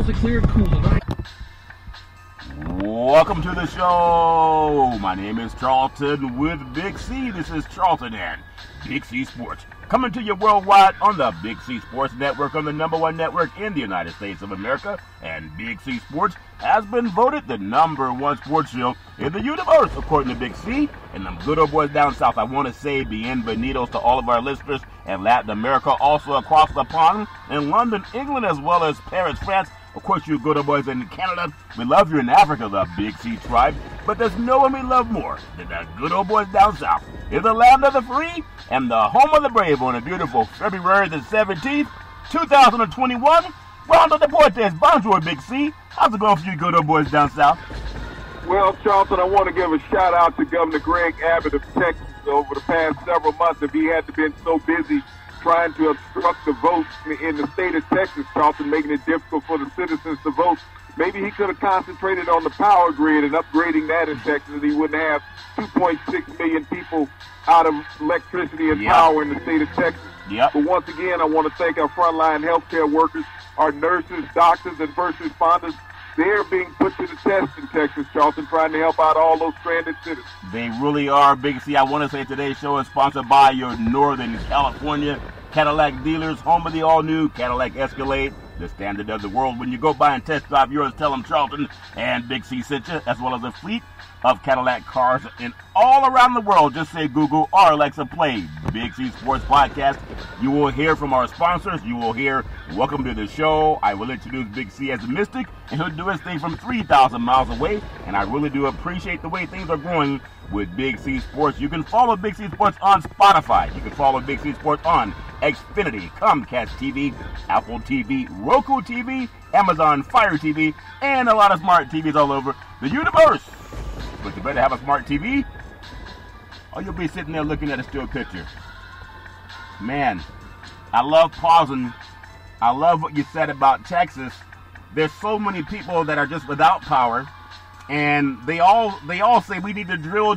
Pulls a clear cool. Welcome to the show. My name is Charlton with Big C. This is Charlton and Big C Sports. Coming to you worldwide on the Big C Sports Network, on the #1 network in the United States of America. And Big C Sports has been voted the #1 sports show in the universe, according to Big C. And them good old boys down south, I want to say bienvenidos to all of our listeners in Latin America, also across the pond in London, England, as well as Paris, France. Of course, you good old boys in Canada. We love you in Africa, the Big C tribe. But there's no one we love more than the good old boys down south. In the land of the free and the home of the brave on a beautiful February the 17th, 2021. Round of Deportes. Bonjour, Big C. How's it going for you good old boys down south? Well, Charlton, I want to give a shout out to Governor Greg Abbott of Texas. Over the past several months, if he hadn't been so busy trying to obstruct the vote in the state of Texas, Charlton, making it difficult for the citizens to vote, maybe he could have concentrated on the power grid and upgrading that in Texas, and he wouldn't have 2.6 million people out of electricity and power in the state of Texas. But once again, I want to thank our frontline healthcare workers, our nurses, doctors, and first responders. They're being put to the test in Texas, Charlton, trying to help out all those stranded citizens. They really are, Big C. I want to say today's show is sponsored by your Northern California Cadillac dealers, home of the all-new Cadillac Escalade, the standard of the world. When you go by and test drive yours, tell them Charlton and Big C sent you, as well as a fleet of Cadillac cars in all around the world. Just say Google or Alexa, play Big C Sports Podcast. You will hear from our sponsors. You will hear welcome to the show. I will introduce Big C as a mystic, and he'll do his thing from 3,000 miles away. And I really do appreciate the way things are going with Big C Sports. You can follow Big C Sports on Spotify. You can follow Big C Sports on Xfinity, Comcast TV, Apple TV, Roku TV, Amazon Fire TV, and a lot of smart TVs all over the universe. But you better have a smart TV, or you'll be sitting there looking at a still picture. Man, I love pausing. I love what you said about Texas. There's so many people that are just without power, and they all say we need to drill.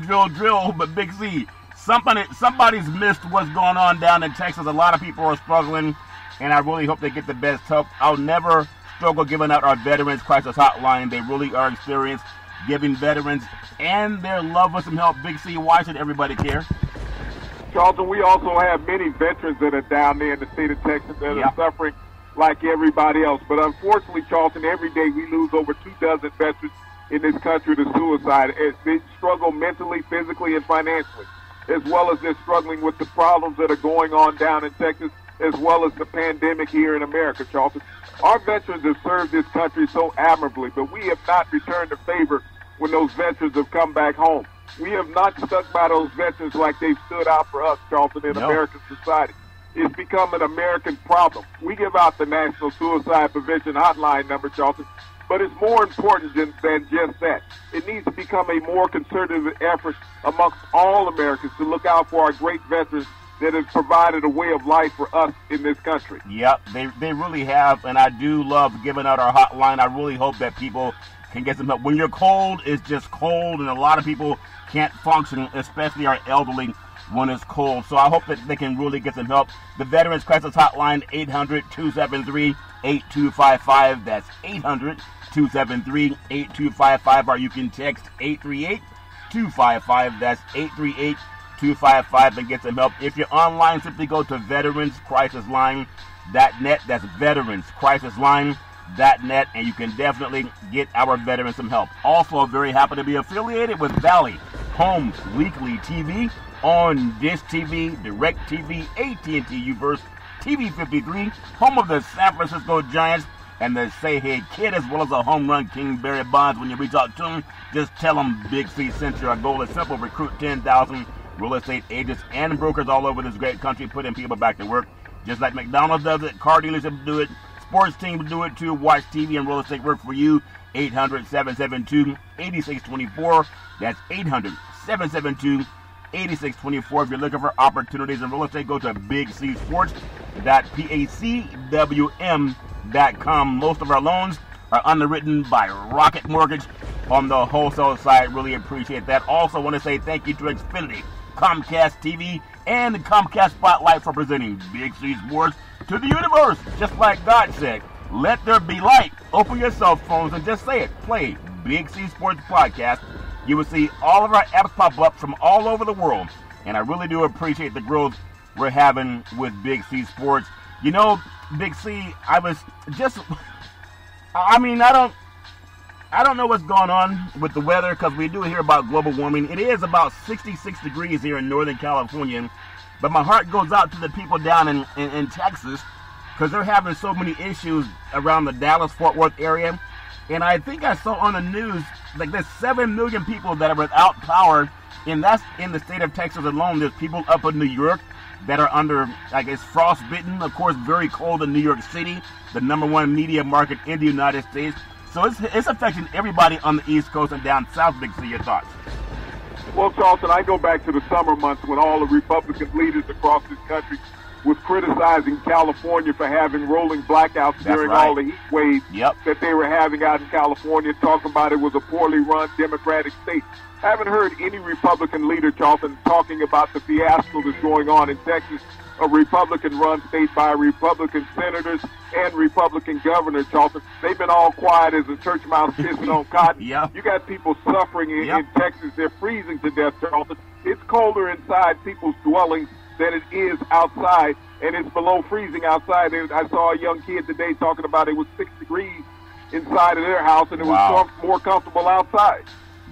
But Big C, somebody's missed what's going on down in Texas. A lot of people are struggling, and I really hope they get the best help. I'll never struggle giving out our Veterans Crisis Hotline. They really are experienced giving veterans and their loved ones some help. Big C, why should everybody care? Charlton, we also have many veterans that are down there in the state of Texas that are suffering like everybody else. But unfortunately, Charlton, every day we lose over 24 veterans in this country to suicide. They struggle mentally, physically, and financially, as well as they're struggling with the problems that are going on down in Texas, as well as the pandemic here in America, Charlton. Our veterans have served this country so admirably, but we have not returned the favor when those veterans have come back home. We have not stuck by those veterans like they've stood out for us, Charlton, in American society. It's become an American problem. We give out the National Suicide Prevention Hotline number, Charlton, but it's more important than just that. It needs to become a more concerted effort amongst all Americans to look out for our great veterans that have provided a way of life for us in this country. Yep, they really have, and I do love giving out our hotline. I really hope that people can get some help. When you're cold, it's just cold, and a lot of people can't function, especially our elderly, when it's cold. So I hope that they can really get some help. The Veterans Crisis Hotline, 800-273-8255. That's 800-273-8255, or you can text 838-255. That's 838-255 and get some help. If you're online, simply go to veteranscrisisline.net. That's veteranscrisisline.net, and you can definitely get our veterans some help. Also, very happy to be affiliated with Valley Homes Weekly TV on Dish TV, Direct TV, AT&T Uverse, TV 53, home of the San Francisco Giants and the Say Hey Kid, as well as a home run king, Barry Bonds. When you reach out to him, just tell him Big C sent you. Our goal is simple: recruit 10,000 real estate agents and brokers all over this great country, putting people back to work. Just like McDonald's does it, car dealerships do it, sports teams do it too. Watch TV and real estate work for you. 800-772-8624. That's 800-772-8624. If you're looking for opportunities in real estate, go to bigcsports.pacwm.com. Most of our loans are underwritten by Rocket Mortgage on the wholesale side. Really appreciate that. Also want to say thank you to Xfinity, Comcast TV, and Comcast Spotlight for presenting Big C Sports to the universe. Just like God said, Let there be light. Open your cell phones and just say it. Play Big C Sports Podcast. You will see all of our apps pop up from all over the world. And I really do appreciate the growth we're having with Big C Sports. You know, Big C, I don't know what's going on with the weather, because we do hear about global warming. It is about 66 degrees here in Northern California. But my heart goes out to the people down in Texas, because they're having so many issues around the Dallas-Fort Worth area. And I think I saw on the news, like, there's 7 million people that are without power, and that's in the state of Texas alone. There's people up in New York that are under, I guess, frostbitten. Of course, very cold in New York City, the #1 media market in the United States. So it's affecting everybody on the East Coast and down south. Big C, your thoughts? Well, Charleston, I go back to the summer months when all the Republican leaders across this country was criticizing California for having rolling blackouts during all the heat waves that they were having out in California, talking about it was a poorly run Democratic state. I haven't heard any Republican leader, Charleston, talking about the fiasco that's going on in Texas, a Republican-run state by Republican senators and Republican governors, Charleston. They've been all quiet as a church mouse pissing on cotton. You got people suffering in Texas. They're freezing to death, Charleston. It's colder inside people's dwellings than it is outside, and it's below freezing outside. I saw a young kid today talking about it was 6 degrees inside of their house, and it was more comfortable outside.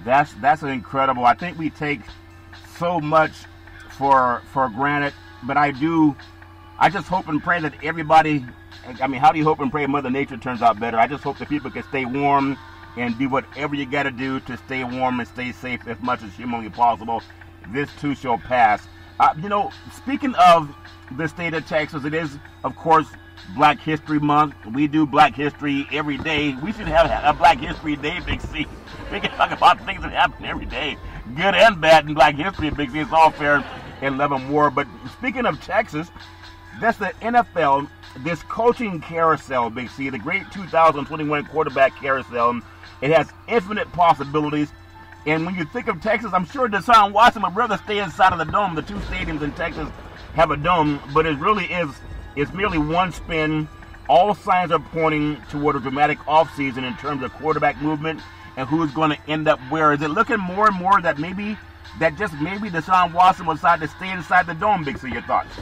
That's incredible. I think we take so much for granted, but I just hope and pray that everybody, I mean, how do you hope and pray Mother Nature turns out better? I just hope that people can stay warm and do whatever you got to do to stay warm and stay safe as much as humanly possible. This too shall pass. You know, speaking of the state of Texas, it is, of course, Black History Month. We do Black History every day. We should have a Black History Day, Big C. We can talk about things that happen every day, good and bad in Black History, Big C. It's all fair and love and war. But speaking of Texas, that's the NFL, this coaching carousel, Big C, the great 2021 quarterback carousel. It has infinite possibilities. And when you think of Texas, I'm sure Deshaun Watson would rather stay inside of the dome. The 2 stadiums in Texas have a dome, but it really is, it's merely one spin. All signs are pointing toward a dramatic offseason in terms of quarterback movement and who's going to end up where. Is it looking more and more that maybe Deshaun Watson will decide to stay inside the dome, Big C? Your thoughts?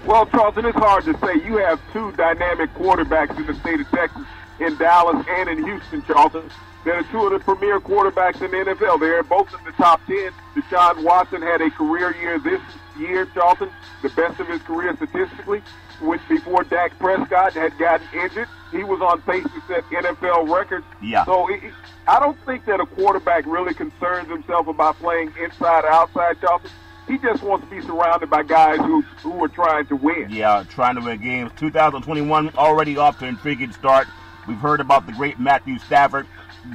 Well, Charleston, it's hard to say. You have 2 dynamic quarterbacks in the state of Texas, in Dallas and in Houston, Charleston. They're 2 of the premier quarterbacks in the NFL. They're both in the top 10. Deshaun Watson had a career year this year, Charleston, the best of his career statistically. Before Dak Prescott had gotten injured, he was on pace to set NFL records. So I don't think that a quarterback really concerns himself about playing inside or outside, Charleston. He just wants to be surrounded by guys who are trying to win. Yeah, trying to win games. 2021 already off to an intriguing start. We've heard about the great Matthew Stafford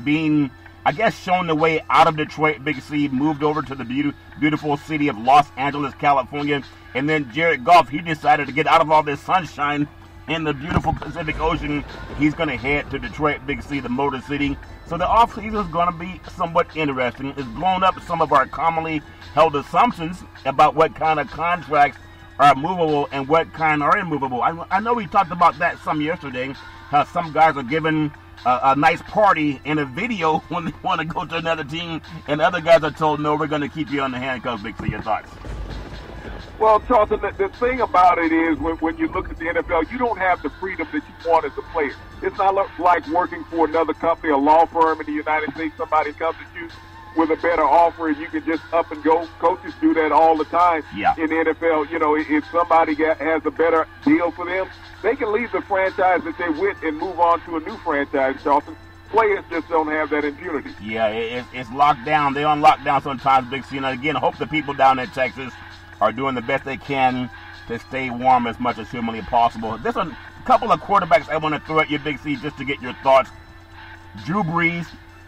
being, I guess, shown the way out of Detroit, Big C, moved over to the beautiful city of Los Angeles, California. And then Jared Goff, he decided to get out of all this sunshine in the beautiful Pacific Ocean. He's going to head to Detroit, Big C, the Motor City. So the offseason is going to be somewhat interesting. It's blown up some of our commonly held assumptions about what kind of contracts are movable and what kind are immovable. I know we talked about that some yesterday, how some guys are given a nice party in a video when they want to go to another team, and other guys are told, no, we're going to keep you on the handcuffs. Big C, your thoughts? Well, Charleston, the thing about it is when you look at the NFL, you don't have the freedom that you want as a player. It's not like working for another company, a law firm in the United States. Somebody comes at you with a better offer and you can just up and go. Coaches do that all the time in the NFL. You know, if somebody has a better deal for them, they can leave the franchise that they with and move on to a new franchise, Charleston. Players just don't have that impunity. Yeah, it's locked down. They're on lockdown sometimes, Big C. And again, I hope the people down in Texas are doing the best they can to stay warm as much as humanly possible. There's a couple of quarterbacks I want to throw at you, Big C, just to get your thoughts. Drew Brees,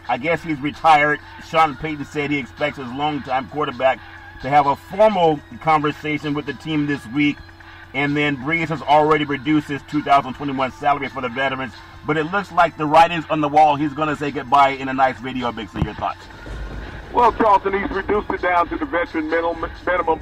I guess he's retired. Sean Payton said he expects his longtime quarterback to have a formal conversation with the team this week. And then Brees has already reduced his 2021 salary for the veterans. But it looks like the writing's on the wall. He's going to say goodbye in a nice video, Big C. Your thoughts? Well, Charleston, he's reduced it down to the veteran minimum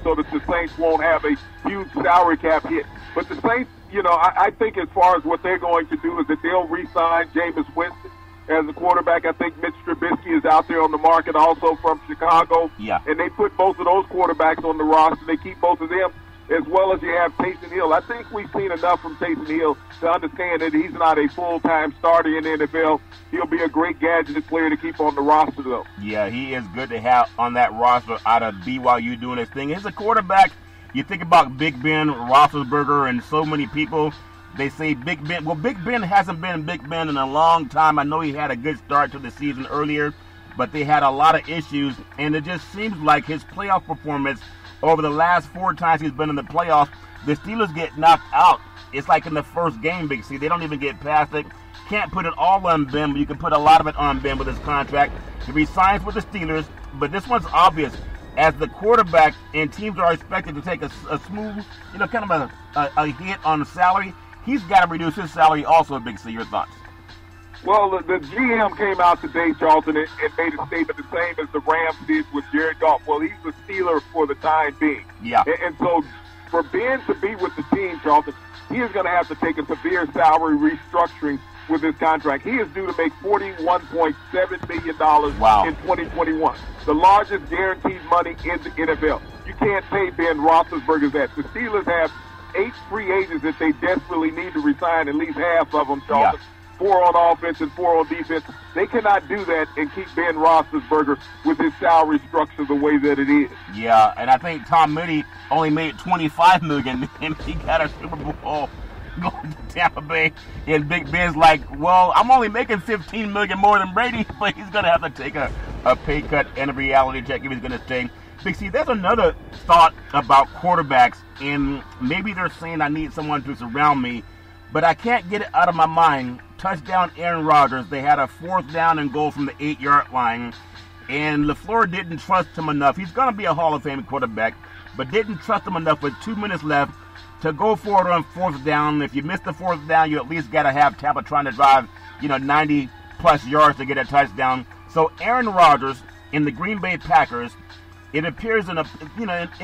so that the Saints won't have a huge salary cap hit. But the Saints, I think as far as what they're going to do is that they'll re-sign Jameis Winston as a quarterback. I think Mitch Trubisky is out there on the market also from Chicago. Yeah. And they put both of those quarterbacks on the roster. They keep both of them, as well as you have Taysom Hill. I think we've seen enough from Taysom Hill to understand that he's not a full-time starter in the NFL. He'll be a great gadget player to keep on the roster, though. Yeah, he is good to have on that roster out of BYU doing his thing. He's a quarterback. You think about Big Ben Roethlisberger and so many people. They say Big Ben. Well, Big Ben hasn't been Big Ben in a long time. I know he had a good start to the season earlier, but they had a lot of issues, and it just seems like his playoff performance over the last 4 times he's been in the playoffs, the Steelers get knocked out. It's like in the first game, Big C. They don't even get past it. Can't put it all on Ben, but you can put a lot of it on Ben with his contract. He resigns with the Steelers, but this one's obvious. As the quarterback, and teams are expected to take a smooth, kind of a hit on the salary, he's got to reduce his salary also, Big C. Your thoughts? Well, the GM came out today, Charlton, and made a statement the same as the Rams did with Jared Goff. Well, he's the Steeler for the time being. Yeah. And so for Ben to be with the team, Charlton, he is going to have to take a severe salary restructuring with his contract. He is due to make $41.7 million in 2021, the largest guaranteed money in the NFL. You can't pay Ben Roethlisberger that. The Steelers have 8 free agents that they desperately need to resign, at least half of them, Charlton. Yeah. 4 on offense and 4 on defense. They cannot do that and keep Ben Roethlisberger with his salary structure the way that it is. Yeah, and I think Tom Brady only made $25 million, and he got a Super Bowl going to Tampa Bay. And Big Ben's like, well, I'm only making $15 million more than Brady, but he's going to have to take a pay cut and a reality check if he's going to stay. Big C, there's another thought about quarterbacks, and maybe they're saying I need someone to surround me, but I can't get it out of my mind. Touchdown Aaron Rodgers. They had a 4th down and goal from the 8-yard line, and LaFleur didn't trust him enough. He's going to be a Hall of Fame quarterback, but didn't trust him enough with 2 minutes left to go for it on 4th down. If you miss the 4th down, you at least got to have Tampa trying to drive, 90-plus yards to get a touchdown. So Aaron Rodgers and the Green Bay Packers, it appears in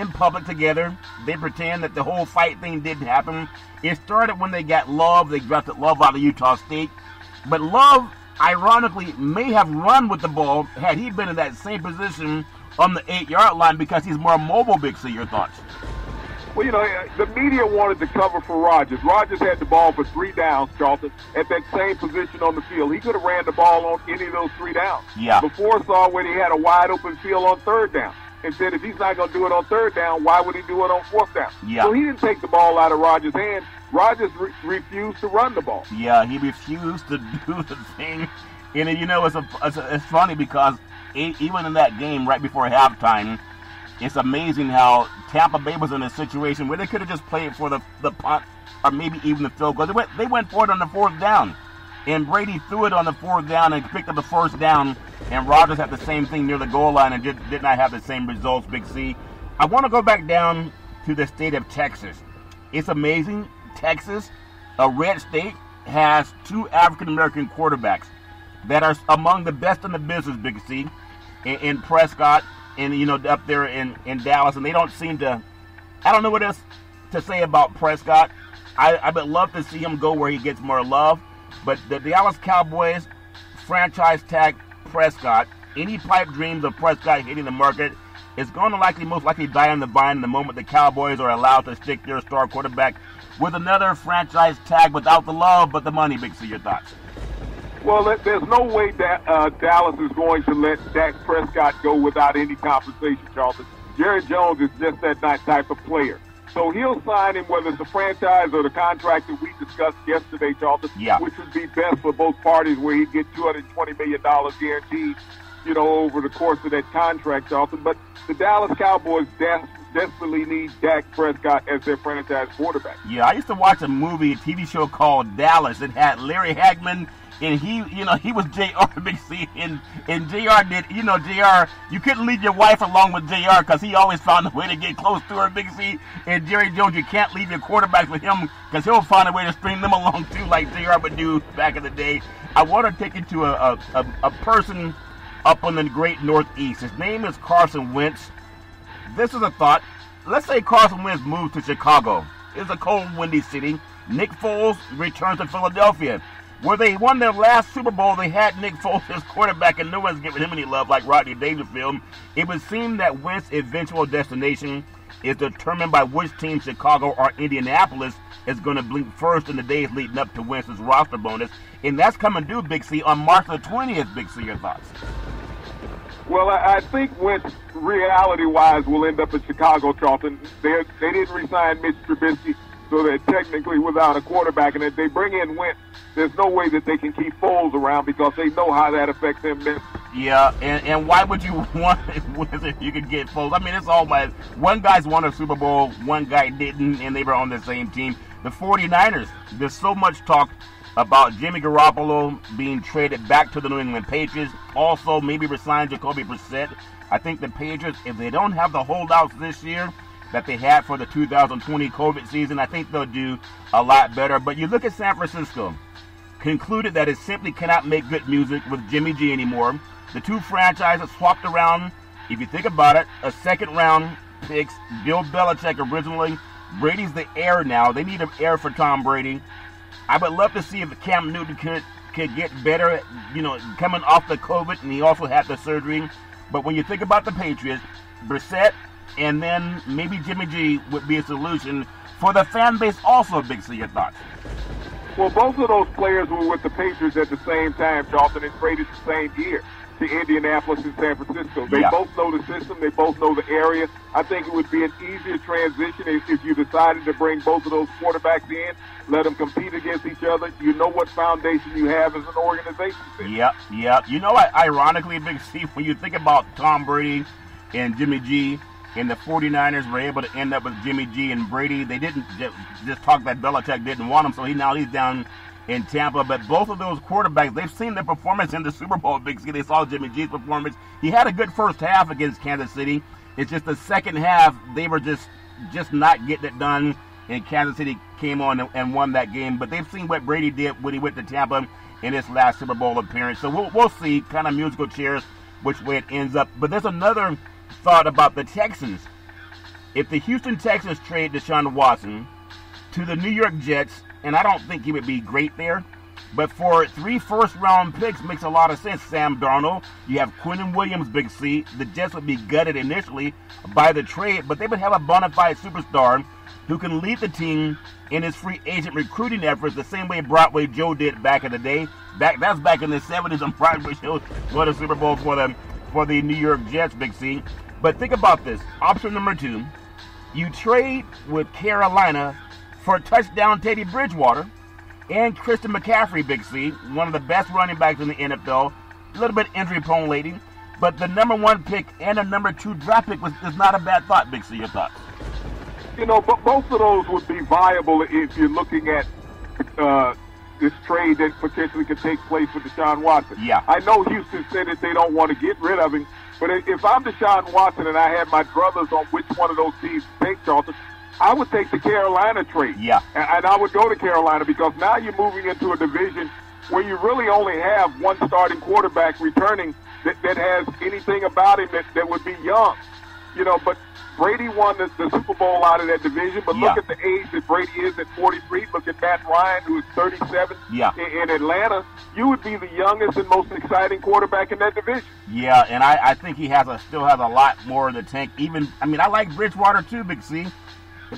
public together. They pretend that the whole fight thing didn't happen. It started when they got Love. They drafted Love out of Utah State. But Love, ironically, may have run with the ball had he been in that same position on the 8-yard line because he's more mobile, Big C. Your thoughts? Well, the media wanted to cover for Rodgers. Rodgers had the ball for 3 downs, Charlton, at that same position on the field. He could have ran the ball on any of those 3 downs. Yeah. Before saw when he had a wide-open field on 3rd down. And said if he's not going to do it on 3rd down, why would he do it on 4th down? Yeah. So he didn't take the ball out of Rodgers' hands. Rodgers refused to run the ball. Yeah, he refused to do the thing. And, it's funny because even in that game right before halftime, it's amazing how Tampa Bay was in a situation where they could have just played for the punt or maybe even the field goal. They went for it on the 4th down. And Brady threw it on the 4th down and picked up the 1st down. And Rodgers had the same thing near the goal line and did not have the same results, Big C. I want to go back down to the state of Texas. It's amazing. Texas, a red state, has 2 African-American quarterbacks that are among the best in the business, Big C, in Prescott and, up there in Dallas. And they don't seem to – I don't know what else to say about Prescott. I would love to see him go where he gets more love. But the Dallas Cowboys franchise tag Prescott. Any pipe dreams of Prescott hitting the market is going to most likely die on the vine the moment the Cowboys are allowed to stick their star quarterback with another franchise tag without the love but the money. Big C, your thoughts? Well, there's no way that Dallas is going to let Dak Prescott go without any compensation, Charlton. Jerry Jones is just that type of player. So he'll sign him, whether it's a franchise or the contract that we discussed yesterday, Charlton, which would be best for both parties, where he'd get $220 million guaranteed, over the course of that contract, Charlton. But the Dallas Cowboys desperately need Dak Prescott as their franchise quarterback. Yeah, I used to watch a TV show called Dallas. It had Larry Hagman, and he was JR, Big C, and JR did, JR, you couldn't leave your wife along with JR because he always found a way to get close to her, Big C, and Jerry Jones, you can't leave your quarterbacks with him because he'll find a way to string them along too, like JR would do back in the day. I want to take you to a person up on the great Northeast. His name is Carson Wentz. This is a thought. Let's say Carson Wentz moves to Chicago. It's a cold, windy city. Nick Foles returns to Philadelphia. Where they won their last Super Bowl, they had Nick Foles as quarterback, and no one's giving him any love like Rodney Dangerfield. It would seem that Wentz's eventual destination is determined by which team, Chicago or Indianapolis, is going to blink first in the days leading up to Wentz's roster bonus. And that's coming due, Big C, on March the 20th, Big C. Your thoughts? Well, I think Wentz, reality-wise, will end up in Chicago, Charlton. They didn't re-sign Mitch Trubisky, so they're technically without a quarterback. And if they bring in Wentz, there's no way that they can keep Foles around because they know how that affects them. Yeah, and why would you want it if you could get Foles? I mean, it's all my one guy's won a Super Bowl, one guy didn't, and they were on the same team. The 49ers, there's so much talk about Jimmy Garoppolo being traded back to the New England Patriots. Also, maybe resign Jacoby Brissett. I think the Patriots, if they don't have the holdouts this year that they had for the 2020 COVID season, I think they'll do a lot better. But you look at San Francisco, concluded that it simply cannot make good music with Jimmy G anymore. The two franchises swapped around, if you think about it, a second-round picks. Bill Belichick originally. Brady's the heir now. They need an heir for Tom Brady. I would love to see if Cam Newton could get better, coming off the COVID, and he also had the surgery. But when you think about the Patriots, Brissett and then maybe Jimmy G would be a solution for the fan base also, Big C. Your thoughts? Well, both of those players were with the Patriots at the same time, Charlton, and traded the same year to Indianapolis and San Francisco. They both know the system. They both know the area. I think it would be an easier transition if you decided to bring both of those quarterbacks in, let them compete against each other. You know what foundation you have as an organization. Yeah. You know, ironically, Big C, when you think about Tom Brady and Jimmy G, and the 49ers were able to end up with Jimmy G and Brady, they didn't just talk that Belichick didn't want him, so he's down in Tampa. But both of those quarterbacks, they've seen their performance in the Super Bowl, Big C. They saw Jimmy G's performance. He had a good first half against Kansas City. It's just the second half, they were just not getting it done, and Kansas City came on and won that game. But they've seen what Brady did when he went to Tampa in his last Super Bowl appearance. So we'll see, kind of musical chairs, which way it ends up. But there's another thought about the Texans. If the Houston Texans trade Deshaun Watson to the New York Jets, and I don't think he would be great there, but for 3 first-round picks makes a lot of sense. Sam Darnold, you have Quinnen Williams, Big C. The Jets would be gutted initially by the trade, but they would have a bona fide superstar who can lead the team in his free agent recruiting efforts the same way Broadway Joe did back in the day. That's back in the 70s, and Broadway Joe won a Super Bowl for the New York Jets, Big C. But think about this. Option number 2, you trade with Carolina for touchdown Teddy Bridgewater and Christian McCaffrey, Big C, one of the best running backs in the NFL, a little bit injury-prone lately, but the number 1 pick and the number 2 draft pick is not a bad thought, Big C. Your thoughts? But both of those would be viable if you're looking at this trade that potentially could take place with Deshaun Watson. Yeah. I know Houston said that they don't want to get rid of him, but if I'm Deshaun Watson and I had my druthers on which one of those teams to take, Charlton, I would take the Carolina trade. Yeah. And I would go to Carolina because now you're moving into a division where you really only have one starting quarterback returning that has anything about him that would be young. But Brady won the Super Bowl out of that division, but look at the age that Brady is at 43. Look at Matt Ryan, who is 37 in Atlanta. You would be the youngest and most exciting quarterback in that division. Yeah, and I think he still has a lot more in the tank. I like Bridgewater too, Big C.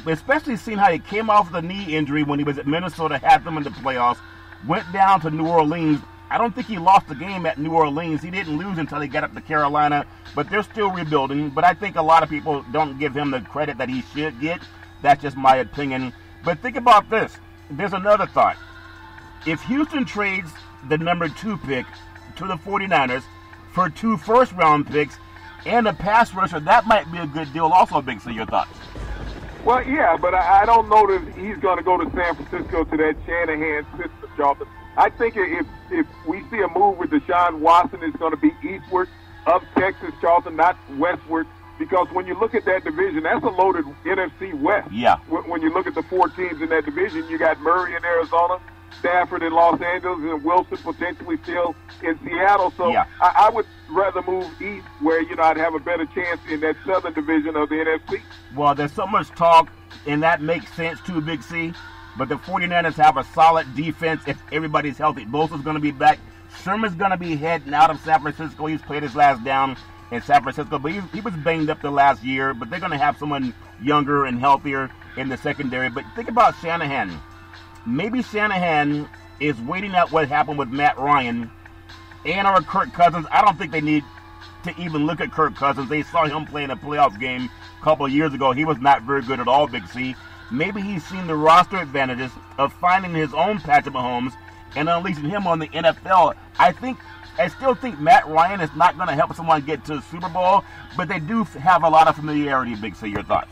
Especially seeing how he came off the knee injury when he was at Minnesota, had them in the playoffs, went down to New Orleans. I don't think he lost the game at New Orleans. He didn't lose until he got up to Carolina, but they're still rebuilding. But I think a lot of people don't give him the credit that he should get. That's just my opinion. But think about this. There's another thought. If Houston trades the number 2 pick to the 49ers for 2 first-round picks and a pass rusher, that might be a good deal also, Big C. Your thoughts? Well, yeah, but I don't know that he's going to go to San Francisco to that Shanahan system, Charlton. I think if we see a move with Deshaun Watson, it's going to be eastward of Texas, Charlton, not westward, because when you look at that division, that's a loaded NFC West. Yeah. When you look at the 4 teams in that division, you got Murray in Arizona, Stafford in Los Angeles, and Wilson potentially still in Seattle. So I would rather move east where, I'd have a better chance in that southern division of the NFC. Well, there's so much talk, and that makes sense too, Big C. But the 49ers have a solid defense if everybody's healthy. Bosa's going to be back. Sherman's going to be heading out of San Francisco. He's played his last down in San Francisco, but he was banged up the last year. But they're going to have someone younger and healthier in the secondary. But think about Shanahan. Maybe Shanahan is waiting out what happened with Matt Ryan and or Kirk Cousins. I don't think they need to even look at Kirk Cousins. They saw him play in a playoff game a couple of years ago. He was not very good at all, Big C. Maybe he's seen the roster advantages of finding his own Patrick Mahomes and unleashing him on the NFL. I still think Matt Ryan is not going to help someone get to the Super Bowl, but they do have a lot of familiarity, Big C. Your thoughts?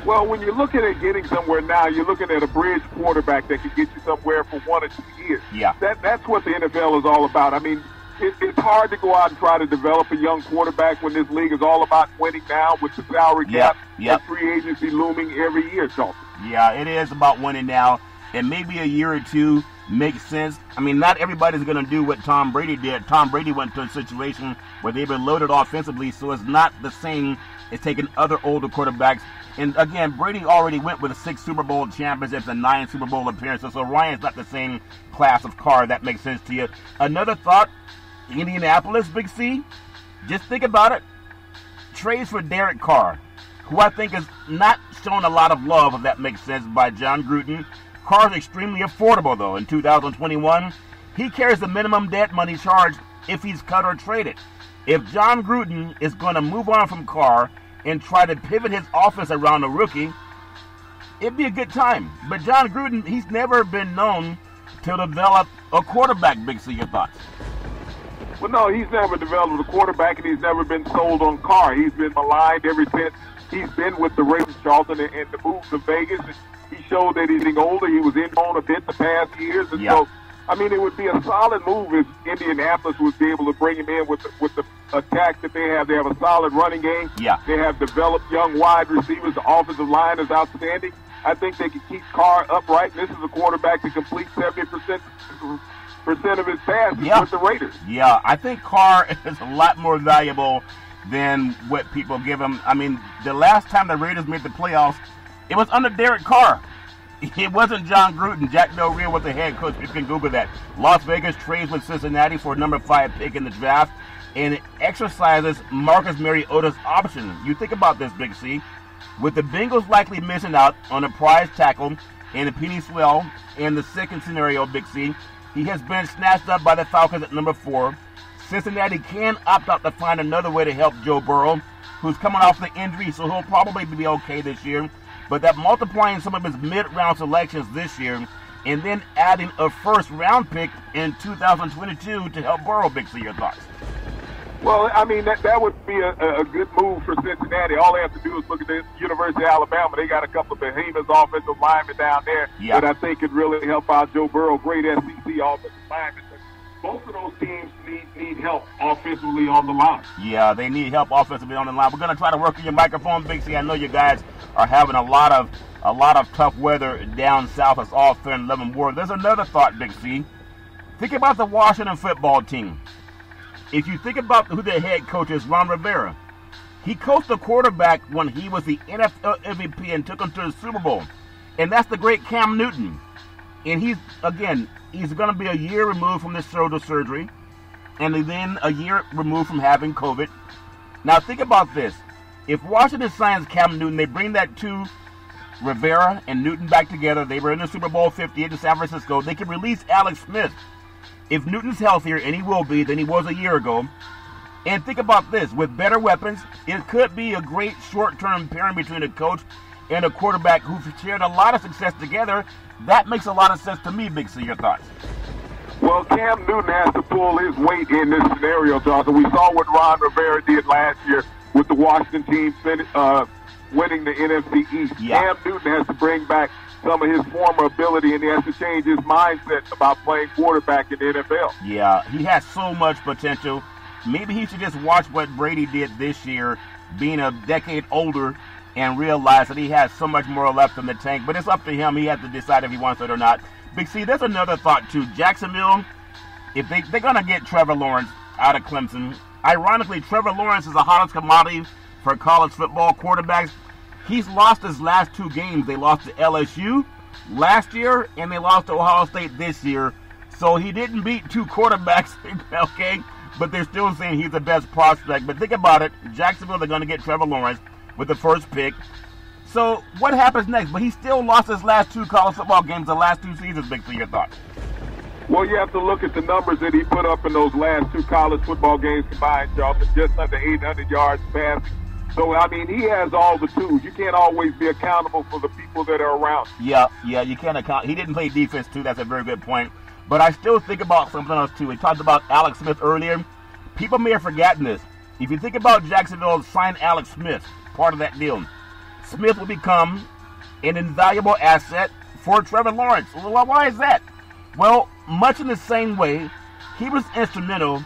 Well, when you're looking at getting somewhere now, you're looking at a bridge quarterback that can get you somewhere for 1 or 2 years. Yeah. That's what the NFL is all about. I mean, it's hard to go out and try to develop a young quarterback when this league is all about winning now with the salary cap and free agency looming every year, Charlton. Yeah, it is about winning now. And maybe a year or two makes sense. I mean, not everybody's going to do what Tom Brady did. Tom Brady went to a situation where they've been loaded offensively, so it's not the same as taking other older quarterbacks. And again, Brady already went with 6 Super Bowl championships and 9 Super Bowl appearances, so Ryan's not the same class of car. That makes sense to you. Another thought, Indianapolis, Big C, just think about it. Trades for Derek Carr, who I think is not shown a lot of love, if that makes sense, by John Gruden. Carr's extremely affordable, though. In 2021, he carries the minimum debt money charged if he's cut or traded. If John Gruden is going to move on from Carr and try to pivot his offense around a rookie, it'd be a good time. But John Gruden, he's never been known to develop a quarterback, Big C. Your thoughts? Well, no, he's never developed a quarterback, and he's never been sold on Carr. He's been maligned ever since he's been with the Ravens, Charlton, and the move to Vegas. He showed that he's getting older. He was in on a bit the past years. And so, I mean, it would be a solid move if Indianapolis would be able to bring him in with the attack that they have. They have a solid running game. Yeah. They have developed young wide receivers. The offensive line is outstanding. I think they can keep Carr upright. This is a quarterback that completes 70% of his passes with the Raiders. Yeah, I think Carr is a lot more valuable than what people give him. I mean, the last time the Raiders made the playoffs, it was under Derek Carr. It wasn't John Gruden. Jack Del Rio was the head coach. You can Google that. Las Vegas trades with Cincinnati for a number 5 pick in the draft, and it exercises Marcus Mariota's option. You think about this, Big C. With the Bengals likely missing out on a prize tackle and a Penny Swell in the second scenario, Big C, he has been snatched up by the Falcons at number 4. Cincinnati can opt out to find another way to help Joe Burrow, who's coming off the injury, so he'll probably be okay this year. But that multiplying some of his mid-round selections this year and then adding a first-round pick in 2022 to help Burrow, Big C, your thoughts? Well, I mean, that would be a good move for Cincinnati. All they have to do is look at the University of Alabama. They got a couple of behemoths offensive linemen down there that I think could really help out Joe Burrow. Great SEC offensive linemen. Both of those teams need help offensively on the line. Yeah, they need help offensively on the line. We're going to try to work on your microphone, Big C. I know you guys are having a lot of tough weather down south. It's all fair and love and war. There's another thought, Big C. Think about the Washington football team. If you think about who their head coach is, Ron Rivera, he coached the quarterback when he was the NFL MVP and took him to the Super Bowl. And that's the great Cam Newton. And he's going to be a year removed from this shoulder surgery, and then a year removed from having COVID. Now think about this. If Washington signs Cam Newton, they bring that two, Rivera and Newton, back together. They were in the Super Bowl 58 in San Francisco. They can release Alex Smith. If Newton's healthier, and he will be, than he was a year ago. And think about this. With better weapons, it could be a great short-term pairing between a coach and a quarterback who've shared a lot of success together. That makes a lot of sense to me, Big C. Your thoughts? Well, Cam Newton has to pull his weight in this scenario, Jonathan. We saw what Ron Rivera did last year with the Washington team winning the NFC East. Yeah. Cam Newton has to bring back some of his former ability, and he has to change his mindset about playing quarterback in the NFL. Yeah, he has so much potential. Maybe he should just watch what Brady did this year, being a decade older, and realize that he has so much more left in the tank. But it's up to him. He has to decide if he wants it or not. Big C, there's another thought, too. Jacksonville, if they're going to get Trevor Lawrence out of Clemson. Ironically, Trevor Lawrence is the hottest commodity for college football quarterbacks. He's lost his last 2 games. They lost to LSU last year, and they lost to Ohio State this year. So he didn't beat two quarterbacks, okay? But they're still saying he's the best prospect. But think about it. Jacksonville, they're going to get Trevor Lawrence with the first pick. So what happens next? But he still lost his last two college football games the last two seasons. Big, for your thoughts. Well, you have to look at the numbers that he put up in those last two college football games combined, Charlton. Just under 800 yards passing. So, I mean, he has all the tools. You can't always be accountable for the people that are around. Yeah, you can't account. He didn't play defense, too. That's a very good point. But I still think about something else, too. We talked about Alex Smith earlier. People may have forgotten this. If you think about Jacksonville sign Alex Smith, part of that deal, Smith will become an invaluable asset for Trevor Lawrence. Well, why is that? Well, much in the same way, he was instrumental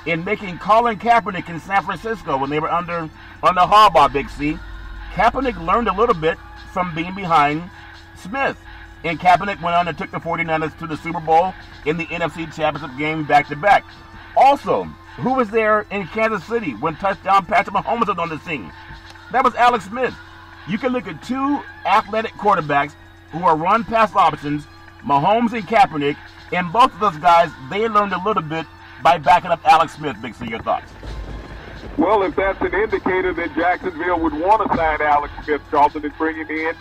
in making Colin Kaepernick in San Francisco when they were under Harbaugh, Big C. Kaepernick learned a little bit from being behind Smith. And Kaepernick went on and took the 49ers to the Super Bowl in the NFC Championship game back-to-back. Also, who was there in Kansas City when touchdown Patrick Mahomes was on the scene? That was Alex Smith. You can look at two athletic quarterbacks who are run-pass options, Mahomes and Kaepernick, and both of those guys, they learned a little bit by backing up Alex Smith. Big C, your thoughts? Well, if that's an indicator that Jacksonville would want to sign Alex Smith, Charlton, and bring him in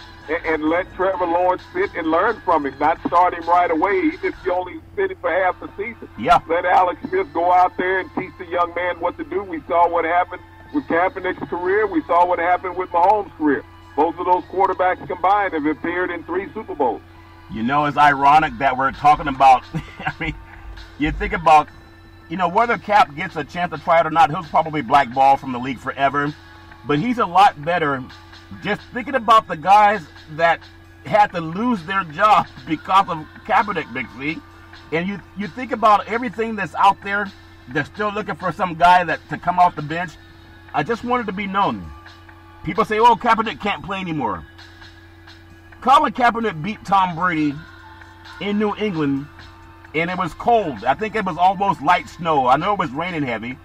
and let Trevor Lawrence sit and learn from him, not start him right away, even if you only sit him for half the season. Yeah. Let Alex Smith go out there and teach the young man what to do. We saw what happened with Kaepernick's career. We saw what happened with Mahomes' career. Both of those quarterbacks combined have appeared in 3 Super Bowls. You know, it's ironic that we're talking about, I mean, you think about, you know, whether Cap gets a chance to try it or not, he'll probably blackball from the league forever. But he's a lot better just thinking about the guys that had to lose their job because of Kaepernick, Big C. And you think about everything that's out there that's still looking for some guy to come off the bench. I just wanted to be known. People say, oh, Kaepernick can't play anymore. Colin Kaepernick beat Tom Brady in New England, and it was cold. I think it was almost light snow. I know it was raining heavy,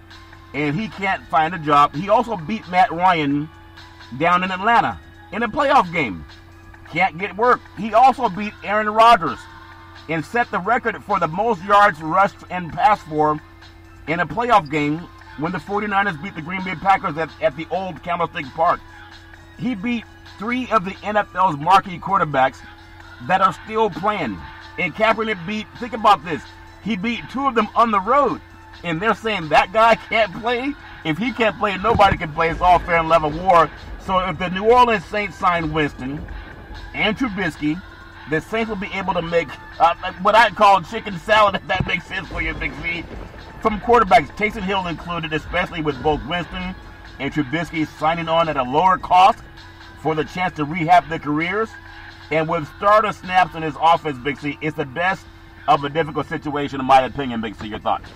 and he can't find a job. He also beat Matt Ryan down in Atlanta in a playoff game. Can't get work. He also beat Aaron Rodgers and set the record for the most yards rushed and passed for in a playoff game when the 49ers beat the Green Bay Packers at the old Candlestick Park. He beat 3 of the NFL's marquee quarterbacks that are still playing. And Kaepernick beat, think about this, he beat 2 of them on the road. And they're saying that guy can't play? If he can't play, nobody can play. It's all fair and level war. So if the New Orleans Saints sign Winston and Trubisky, the Saints will be able to make what I call chicken salad, if that makes sense for you, Big C, from quarterbacks, Taysom Hill included, especially with both Winston and Trubisky signing on at a lower cost for the chance to rehab their careers. And with starter snaps in his offense, Big C, it's the best of a difficult situation, in my opinion, Big C. Your thoughts?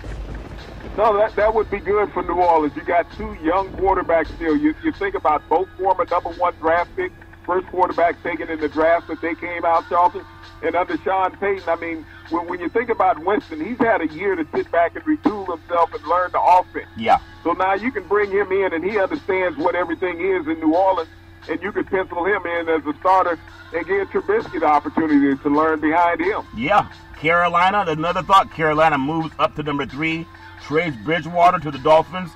No, that would be good for New Orleans. You got 2 young quarterbacks still. You think about both former #1 draft picks, first quarterback taken in the draft that they came out, Charlton, and under Sean Payton. I mean, when you think about Winston, he's had a year to sit back and retool himself and learn the offense. Yeah. So now you can bring him in, and he understands what everything is in New Orleans, and you could pencil him in as a starter and give Trubisky the opportunity to learn behind him. Yeah. Carolina, another thought, Carolina moves up to number 3, trades Bridgewater to the Dolphins.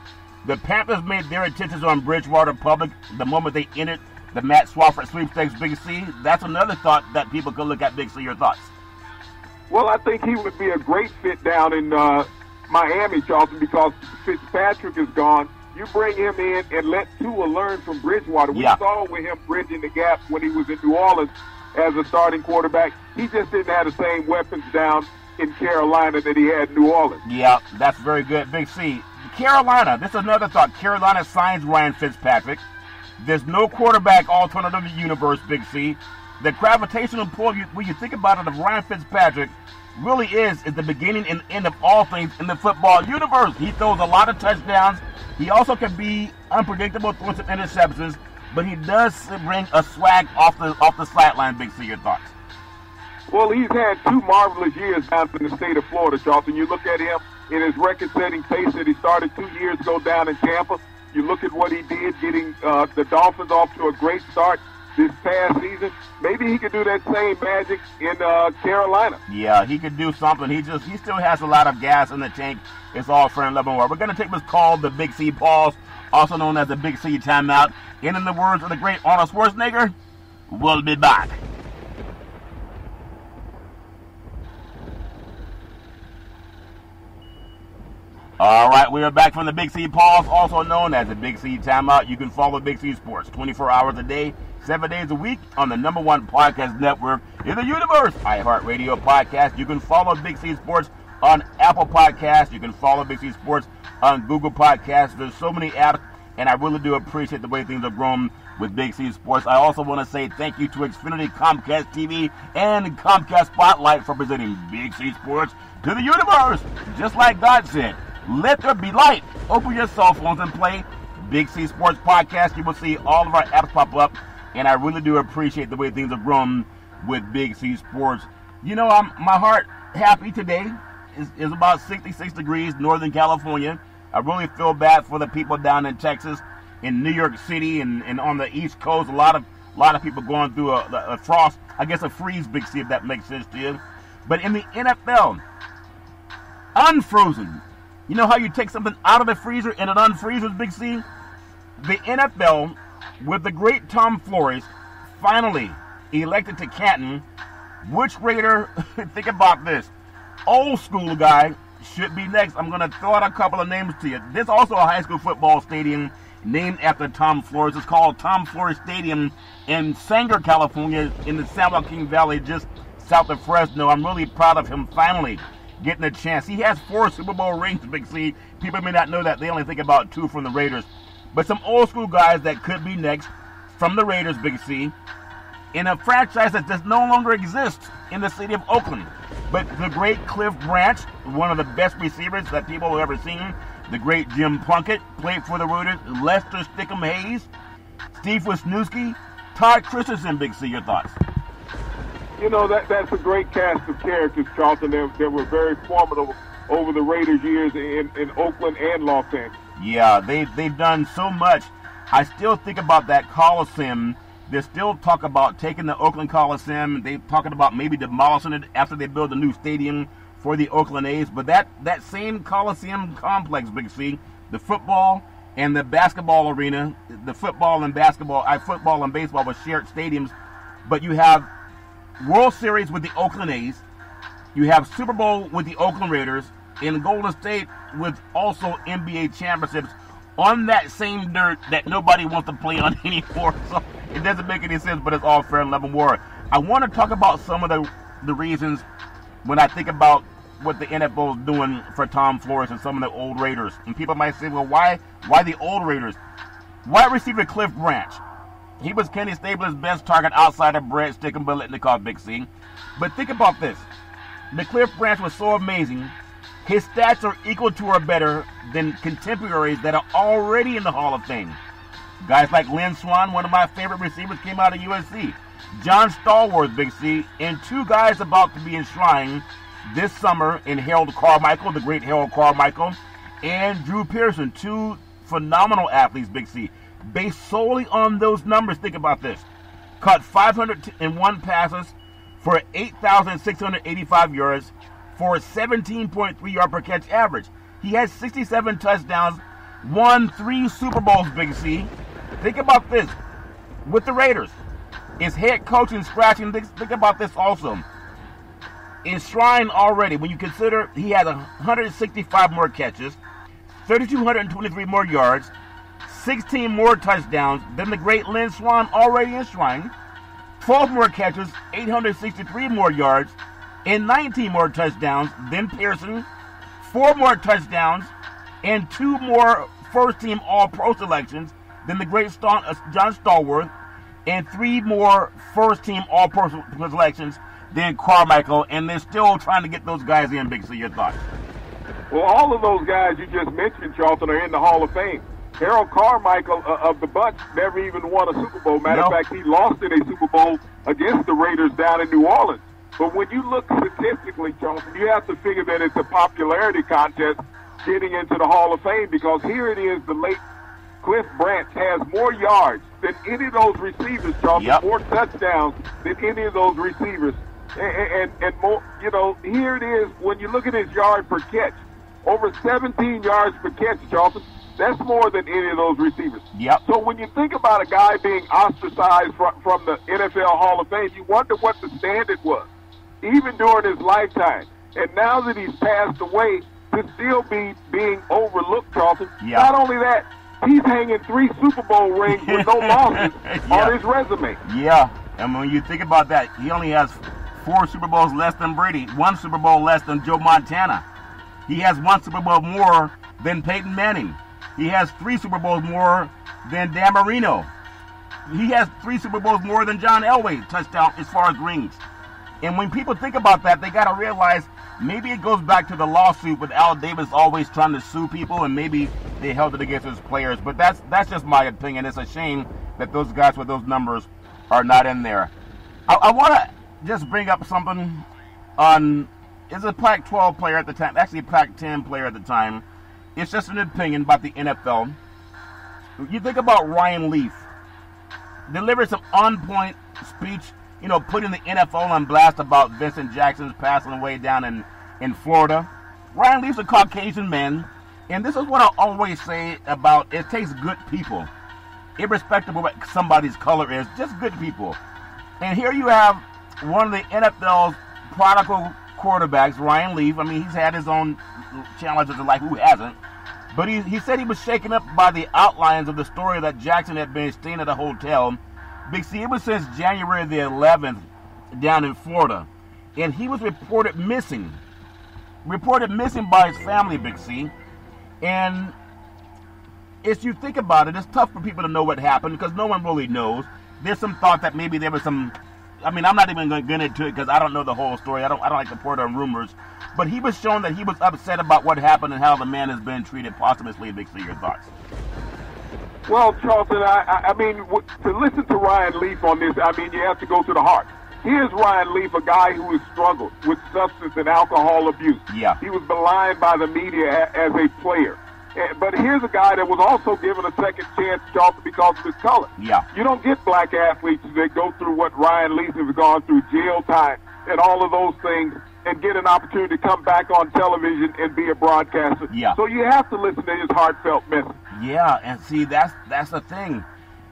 The Panthers made their intentions on Bridgewater public the moment they entered the Matt Swafford sweepstakes, Big C. That's another thought that people could look at, Big C. Your thoughts? Well, I think he would be a great fit down in Miami, Charlton, because Fitzpatrick is gone. You bring him in and let Tua learn from Bridgewater. We saw with him bridging the gap when he was in New Orleans as a starting quarterback. He just didn't have the same weapons down in Carolina that he had in New Orleans. Yeah, that's very good. Big C. Carolina, this is another thought. Carolina signs Ryan Fitzpatrick. There's no quarterback alternative in the universe, Big C. The gravitational pull, when you think about it, of Ryan Fitzpatrick really is the beginning and end of all things in the football universe. He throws a lot of touchdowns. He also can be unpredictable, throwing some interceptions, but he does bring a swag off the sideline, Big C. Your thoughts? Well, he's had 2 marvelous years down in the state of Florida, Charlton. You look at him in his record-setting pace that he started 2 years ago down in Tampa. You look at what he did, getting the Dolphins off to a great start, this past season. Maybe he could do that same magic in Carolina. Yeah, he could do something. He still has a lot of gas in the tank. It's all fair and love and war. We're going to take what's called the Big C pause, also known as the Big C timeout. And in the words of the great Arnold Schwarzenegger, we'll be back. All right, we are back from the Big C pause, also known as the Big C timeout. You can follow Big C Sports 24 hours a day, 7 days a week on the #1 podcast network in the universe, iHeartRadio podcast. You can follow Big C Sports on Apple Podcasts. You can follow Big C Sports on Google Podcasts. There's so many apps, and I really do appreciate the way things have grown with Big C Sports. I also want to say thank you to Xfinity, Comcast TV, and Comcast Spotlight for presenting Big C Sports to the universe. Just like God said, let there be light. Open your cell phones and play Big C Sports Podcast. You will see all of our apps pop up, and I really do appreciate the way things have grown with Big C Sports. You know, my heart happy today. Is about 66 degrees, Northern California. I really feel bad for the people down in Texas, in New York City, and on the East Coast. A lot of people going through a frost, I guess a freeze, Big C, if that makes sense to you. But in the NFL, unfrozen. You know how you take something out of the freezer and it unfreezes, Big C? The NFL, with the great Tom Flores, finally elected to Canton. Which Raider, think about this, old school guy should be next? I'm going to throw out a couple of names to you. There's also a high school football stadium named after Tom Flores. It's called Tom Flores Stadium in Sanger, California, in the San Joaquin Valley, just south of Fresno. I'm really proud of him finally getting a chance. He has 4 Super Bowl rings, Big C. People may not know that. They only think about 2 from the Raiders. But some old school guys that could be next from the Raiders, Big C, in a franchise that does no longer exist in the city of Oakland. But the great Cliff Branch, one of the best receivers that people have ever seen, the great Jim Plunkett, played for the Raiders, Lester Stickum Hayes, Steve Wisniewski, Todd Christensen, Big C, your thoughts? You know, that's a great cast of characters, Charlton. They were very formidable over the Raiders' years in Oakland and Los Angeles. Yeah, they've done so much. I still think about that Coliseum. They still talk about taking the Oakland Coliseum. They're talking about maybe demolishing it after they build a new stadium for the Oakland A's. But that same Coliseum complex, Big C, the football and the basketball arena, the football and baseball with shared stadiums. But you have World Series with the Oakland A's. You have Super Bowl with the Oakland Raiders. And Golden State with also NBA championships on that same dirt that nobody wants to play on anymore. So it doesn't make any sense, but it's all fair and love and war. I want to talk about some of the reasons when I think about what the NFL is doing for Tom Flores and some of the old Raiders. And people might say, well, why the old Raiders? Wide receiver Cliff Branch. He was Kenny Stabler's best target outside of Brett Stickum, Biletnikoff, Big C. But think about this. The Cliff Branch was so amazing. His stats are equal to or better than contemporaries that are already in the Hall of Fame. Guys like Lynn Swann, one of my favorite receivers, came out of USC. John Stallworth, Big C, and 2 guys about to be enshrined this summer in Harold Carmichael, the great Harold Carmichael, and Drew Pearson, 2 phenomenal athletes, Big C. Based solely on those numbers, think about this. Caught 501 passes for 8,685 yards, for a 17.3 yard per catch average. He had 67 touchdowns, won 3 Super Bowls, Big C. Think about this. With the Raiders, his head coach and scratching, think about this also. Enshrined already, when you consider he had 165 more catches, 3,223 more yards, 16 more touchdowns than the great Lynn Swann already enshrined, 12 more catches, 863 more yards, and 19 more touchdowns than Pearson, 4 more touchdowns, and 2 more first-team All-Pro selections than the great John Stallworth, and 3 more first-team All-Pro selections than Carmichael, and they're still trying to get those guys in, Big C. Your thoughts? Well, all of those guys you just mentioned, Charlton, are in the Hall of Fame. Harold Carmichael of the bunch never even won a Super Bowl. Matter of fact, he lost in a Super Bowl against the Raiders down in New Orleans. But when you look statistically, Charlton, you have to figure that it's a popularity contest getting into the Hall of Fame, because here it is, the late Cliff Branch has more yards than any of those receivers, Charles. Yep. More touchdowns than any of those receivers. And more, here it is, when you look at his yard per catch, over 17 yards per catch, Charleston. That's more than any of those receivers. Yep. So when you think about a guy being ostracized from the NFL Hall of Fame, you wonder what the standard was, even during his lifetime. And now that he's passed away, to still be being overlooked, Charleston. Yep. Not only that, he's hanging 3 Super Bowl rings with no losses on his resume. Yeah. And when you think about that, he only has 4 Super Bowls less than Brady, 1 Super Bowl less than Joe Montana. He has 1 Super Bowl more than Peyton Manning. He has 3 Super Bowls more than Dan Marino. He has 3 Super Bowls more than John Elway touchdown as far as rings. And when people think about that, they got to realize maybe it goes back to the lawsuit with Al Davis always trying to sue people, and maybe they held it against his players. But that's just my opinion. It's a shame that those guys with those numbers are not in there. I want to just bring up something on, is a Pac-12 player at the time, actually a Pac-10 player at the time. It's just an opinion about the NFL. You think about Ryan Leaf. Delivered some on-point speech, putting the NFL on blast about Vincent Jackson's passing away down in Florida. Ryan Leaf's a Caucasian man, and this is what I always say about it takes good people, irrespective of what somebody's color is, just good people. And here you have one of the NFL's prodigal quarterbacks, Ryan Leaf. I mean, he's had his own challenges in life. Who hasn't? But he said he was shaken up by the outlines of the story that Jackson had been staying at a hotel. Big C, it was since January the 11th down in Florida. And he was reported missing. Reported missing by his family, Big C. And as you think about it, it's tough for people to know what happened because no one really knows. There's some thought that maybe there was some, I'm not even going to get into it because I don't know the whole story. I don't like to report on rumors. But he was shown that he was upset about what happened and how the man has been treated posthumously. Big C, your thoughts? Well, Charleston, I mean, to listen to Ryan Leaf on this, you have to go to the heart. Here's Ryan Leaf, a guy who has struggled with substance and alcohol abuse. Yeah. He was maligned by the media as a player. But here's a guy that was also given a second chance, Charleston, because of his color. Yeah. You don't get black athletes that go through what Ryan Leaf has gone through, jail time and all of those things, and get an opportunity to come back on television and be a broadcaster. Yeah. So you have to listen to his heartfelt message. Yeah, and see, that's the thing.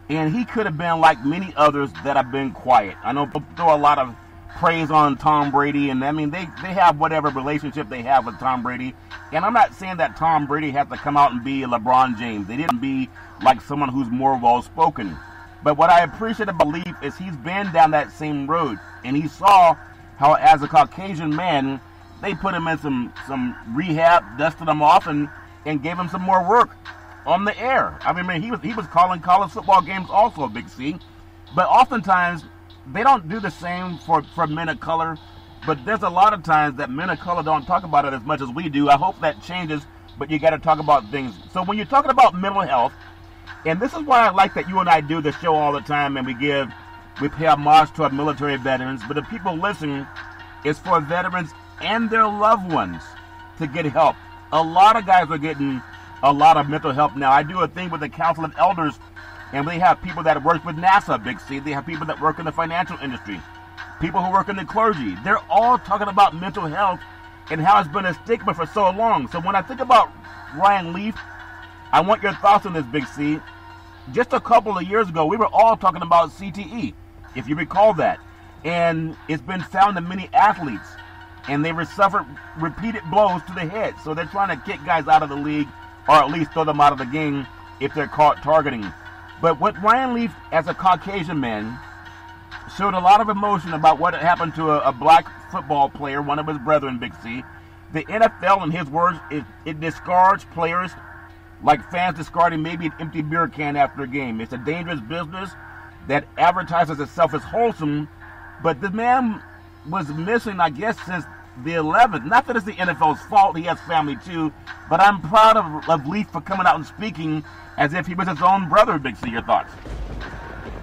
And he could have been like many others that have been quiet. I know people throw a lot of praise on Tom Brady, and they have whatever relationship they have with Tom Brady. And I'm not saying that Tom Brady has to come out and be LeBron James. They didn't be like someone who's more well-spoken. But what I appreciate about Leaf is he's been down that same road, and he saw how, as a Caucasian man, they put him in some rehab, dusted him off, and gave him some more work on the air. He was calling college football games also, Big C. But oftentimes, they don't do the same for men of color. But there's a lot of times that men of color don't talk about it as much as we do. I hope that changes, but you got to talk about things. So when you're talking about mental health, and this is why I like that you and I do the show all the time, and we pay homage to our military veterans. But if people listen, it's for veterans and their loved ones to get help. A lot of guys are getting a lot of mental help now. I do a thing with the Council of Elders, and they have people that work with NASA, Big C. They have people that work in the financial industry, people who work in the clergy. They're all talking about mental health and how it's been a stigma for so long. So when I think about Ryan Leaf, I want your thoughts on this, Big C. Just a couple of years ago, we were all talking about CTE, if you recall that. And it's been found in many athletes, and they suffered repeated blows to the head. So they're trying to kick guys out of the league, or at least throw them out of the game if they're caught targeting. But what Ryan Leaf, as a Caucasian man, showed a lot of emotion about what had happened to a black football player, one of his brethren, Big C. The NFL, in his words, it discards players like fans discarding maybe an empty beer can after a game. It's a dangerous business that advertises itself as wholesome, but the man was missing, I guess, since the 11th. Not that it's the NFL's fault, he has family too, but I'm proud of Leaf for coming out and speaking as if he was his own brother. Big C, your thoughts?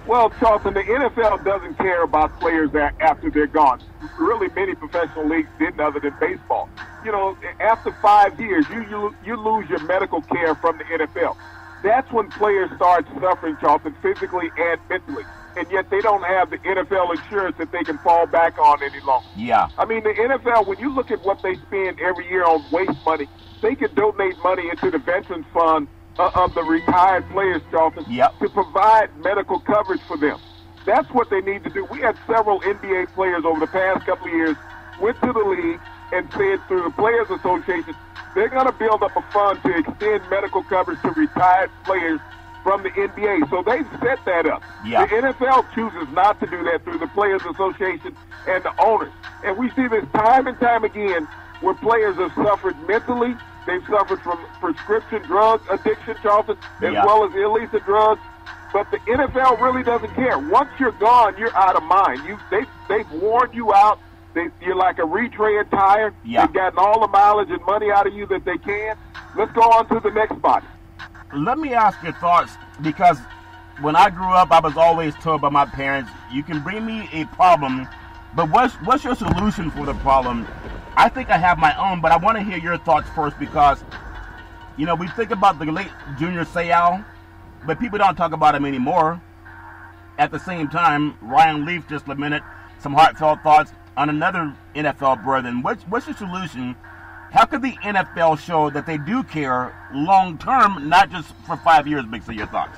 Well, Charleston, the NFL doesn't care about players after they're gone. Really, many professional leagues didn't, other than baseball. After 5 years, you lose your medical care from the NFL. That's when players start suffering, Charlton, physically and mentally. And yet they don't have the NFL insurance that they can fall back on any longer. Yeah. I mean, the NFL, when you look at what they spend every year on waste money, they can donate money into the Veterans Fund of the retired players, Charlton, to provide medical coverage for them. That's what they need to do. We had several NBA players over the past couple of years went to the league and said through the Players Association, they're going to build up a fund to extend medical coverage to retired players from the NBA. So they've set that up. Yeah. The NFL chooses not to do that through the Players Association and the owners. And we see this time and time again where players have suffered mentally. They've suffered from prescription drug addiction, Charlton, as well as illicit drugs. But the NFL really doesn't care. Once you're gone, you're out of mind. They've worn you out. You're like a retread tire. They've gotten all the mileage and money out of you that they can. Let's go on to the next body. Let me ask your thoughts, because when I grew up, I was always told by my parents, you can bring me a problem, but what's your solution for the problem? I think I have my own, but I want to hear your thoughts first, because, you know, we think about the late Junior Seau, but people don't talk about him anymore. At the same time, Ryan Leaf just lamented some heartfelt thoughts on another NFL brethren. What's your solution? How could the NFL show that they do care long term, not just for 5 years, Big C? Your thoughts?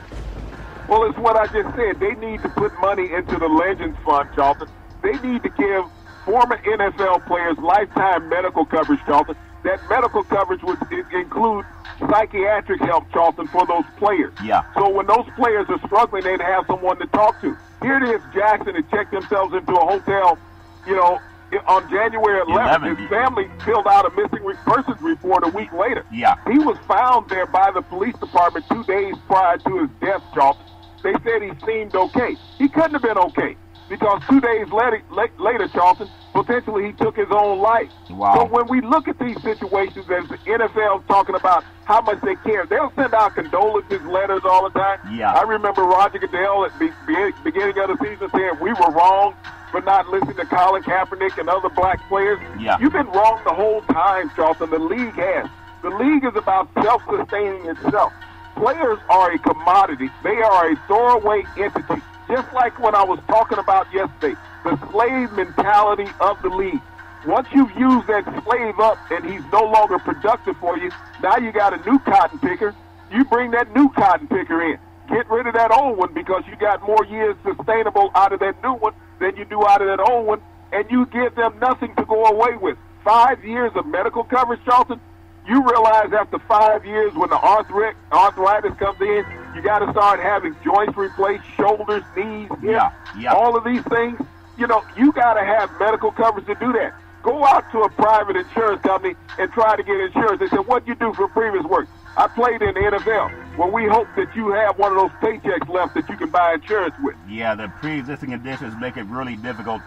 Well, it's what I just said. They need to put money into the Legends Fund, Charlton. They need to give former NFL players lifetime medical coverage, Charlton. That medical coverage would include psychiatric help, Charlton, for those players. Yeah. So when those players are struggling, they'd have someone to talk to. Here it is, Jackson had checked themselves into a hotel, you know, on January 11th. His family filled out a missing persons report a week later. Yeah. He was found there by the police department 2 days prior to his death, Charlton. They said he seemed okay. He couldn't have been okay, because 2 days later, Charlton, potentially he took his own life. Wow. So when we look at these situations, as the NFL is talking about how much they care, they'll send out condolences letters all the time. Yeah. I remember Roger Goodell at the beginning of the season saying we were wrong for not listening to Colin Kaepernick and other black players. Yeah. You've been wrong the whole time, Charlton. The league has. The league is about self-sustaining itself. Players are a commodity. They are a throwaway entity. Just like when I was talking about yesterday, the slave mentality of the league. Once you've used that slave up and he's no longer productive for you, now you got a new cotton picker. You bring that new cotton picker in. Get rid of that old one, because you got more years sustainable out of that new one than you do out of that old one, and you give them nothing to go away with. 5 years of medical coverage, Charlton. You realize after 5 years, when the arthritis comes in, you got to start having joints replaced, shoulders, knees, hips, all of these things. You know, you got to have medical coverage to do that. Go out to a private insurance company and try to get insurance. They said, what do you do for previous work? I played in the NFL. Well, we hope that you have one of those paychecks left that you can buy insurance with. Yeah, the pre-existing conditions make it really difficult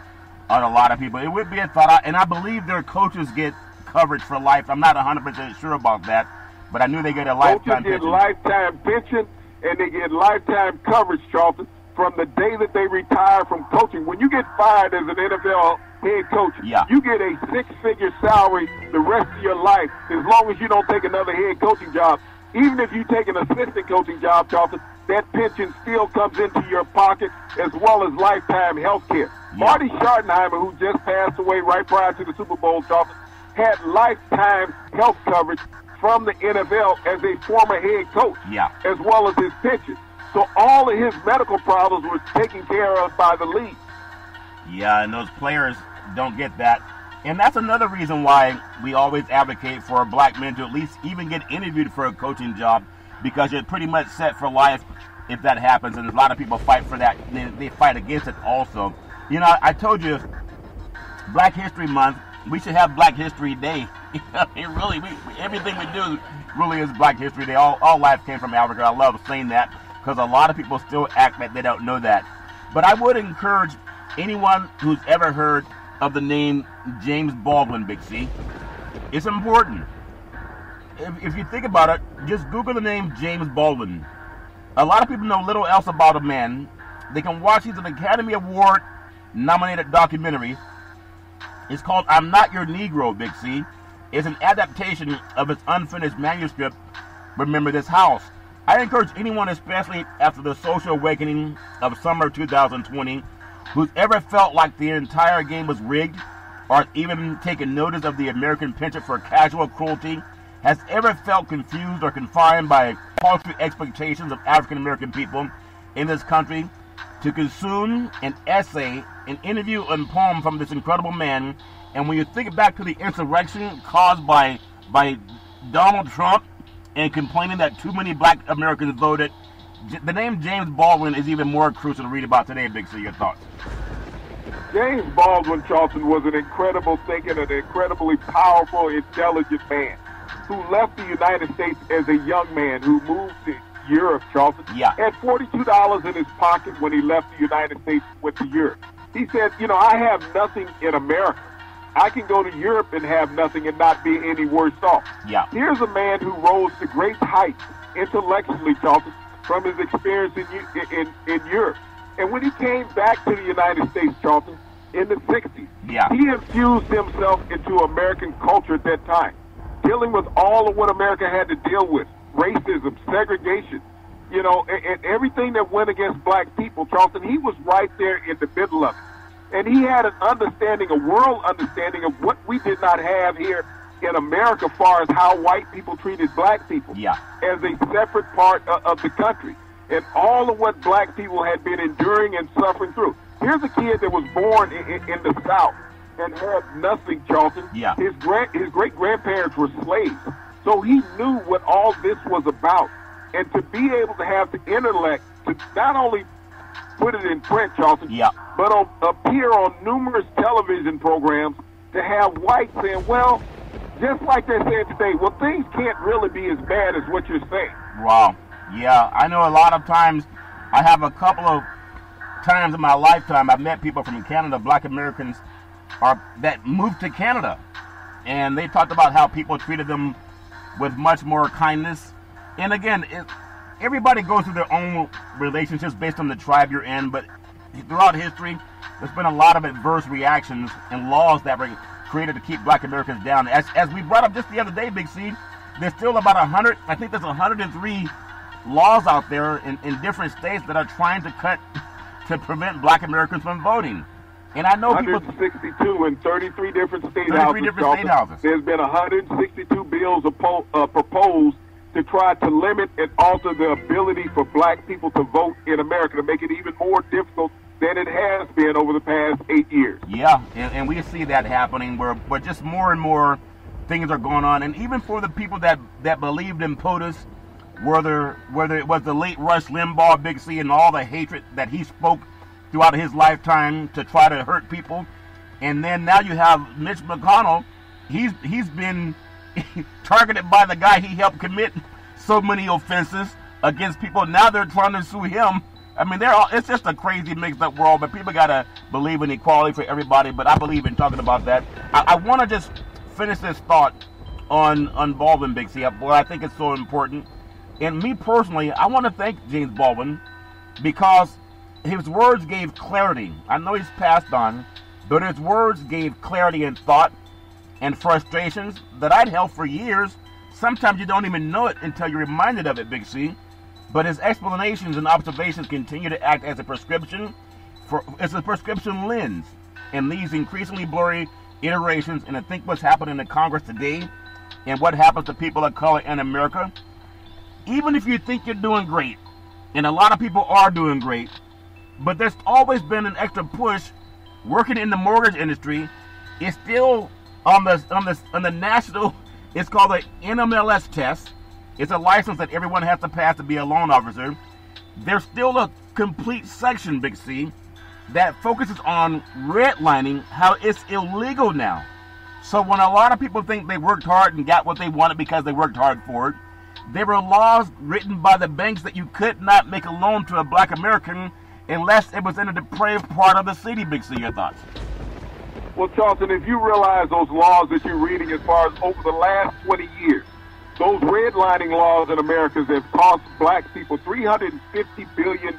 on a lot of people. It would be a thought, and I believe their coaches get coverage for life. I'm not 100% sure about that, but I knew they get a lifetime pension. Coaches get lifetime pension, and they get lifetime coverage, Charlton, from the day that they retire from coaching. When you get fired as an NFL head coach, you get a six-figure salary the rest of your life, as long as you don't take another head coaching job. Even if you take an assistant coaching job, Charlton, that pension still comes into your pocket, as well as lifetime health care. Marty Schottenheimer, who just passed away right prior to the Super Bowl, Charlton, had lifetime health coverage from the NFL as a former head coach, as well as his pension. So all of his medical problems were taken care of by the league. Yeah, and those players don't get that. And that's another reason why we always advocate for black men to at least even get interviewed for a coaching job, because you're pretty much set for life if that happens. And a lot of people fight for that. They fight against it also. You know, I told you, Black History Month, we should have Black History Day. I mean, really, everything we do really is Black History Day. All life came from Africa. I love saying that, because a lot of people still act like they don't know that. But I would encourage anyone who's ever heard of the name James Baldwin, Big C. It's important. If you think about it, just Google the name James Baldwin. A lot of people know little else about a man. They can watch, he's an Academy Award nominated documentary. It's called I'm Not Your Negro, Big C. It's an adaptation of his unfinished manuscript, Remember This House. I encourage anyone, especially after the social awakening of summer 2020, who's ever felt like the entire game was rigged, or even taken notice of the American penchant for casual cruelty, has ever felt confused or confined by paltry expectations of African American people in this country, to consume an essay, an interview, and poem from this incredible man. And when you think back to the insurrection caused by Donald Trump and complaining that too many black Americans voted, the name James Baldwin is even more crucial to read about today. Big C, your thoughts? James Baldwin, Charlton, was an incredible thinker and an incredibly powerful, intelligent man who left the United States as a young man who moved to Europe, Charlton. Yeah. Had $42 in his pocket when he left the United States and went to Europe. He said, you know, I have nothing in America. I can go to Europe and have nothing and not be any worse off. Yeah. Here's a man who rose to great heights intellectually, Charlton, from his experience in Europe. And when he came back to the United States, Charlton, in the 60s, he infused himself into American culture at that time, dealing with all of what America had to deal with, racism, segregation, you know, and everything that went against black people, Charlton. He was right there in the middle of it. And he had an understanding, a world understanding of what we did not have here in America as far as how white people treated black people as a separate part of the country. And all of what black people had been enduring and suffering through. Here's a kid that was born in the South and had nothing, Charlton. Yeah. His great-grandparents were slaves. So he knew what all this was about. And to be able to have the intellect to not only put it in print, Charlton, but appear on numerous television programs to have whites saying, well, just like they're saying today, well, things can't really be as bad as what you're saying. Wow. Yeah, I know a lot of times, I have a couple of times in my lifetime, I've met people from Canada, black Americans, that moved to Canada. And they talked about how people treated them with much more kindness. And again, everybody goes through their own relationships based on the tribe you're in, but throughout history, there's been a lot of adverse reactions and laws that were created to keep black Americans down. As we brought up just the other day, Big C, there's still about 100, I think there's 103 laws out there in different states that are trying to prevent black Americans from voting. And I know 162 in 33 different state houses. There's been 162 bills proposed to try to limit and alter the ability for black people to vote in America, to make it even more difficult than it has been over the past 8 years. Yeah, and we see that happening where just more and more things are going on. And even for the people that believed in POTUS, whether it was the late Rush Limbaugh, Big C, and all the hatred that he spoke throughout his lifetime to try to hurt people. And then now you have Mitch McConnell. He's been targeted by the guy he helped commit so many offenses against people. Now they're trying to sue him. I mean, it's just a crazy mixed up world, but people got to believe in equality for everybody. But I believe in talking about that. I want to just finish this thought on Baldwin, Big C. Boy, I think it's so important. And me personally, I want to thank James Baldwin because his words gave clarity. I know he's passed on, but his words gave clarity and thought and frustrations that I'd held for years. Sometimes you don't even know it until you're reminded of it, Big C. But his explanations and observations continue to act as a prescription lens in these increasingly blurry iterations. And I think what's happening in Congress today and what happens to people of color in America, even if you think you're doing great, and a lot of people are doing great, but there's always been an extra push. Working in the mortgage industry, it's still on the national. It's called the NMLS test. It's a license that everyone has to pass to be a loan officer. There's still a complete section, Big C, that focuses on redlining, how it's illegal now. So when a lot of people think they worked hard and got what they wanted because they worked hard for it, there were laws written by the banks that you could not make a loan to a black American unless it was in a depraved part of the city. Big C, your thoughts? Well, Charlton, if you realize those laws that you're reading as far as over the last 20 years, those redlining laws in America have cost black people $350 billion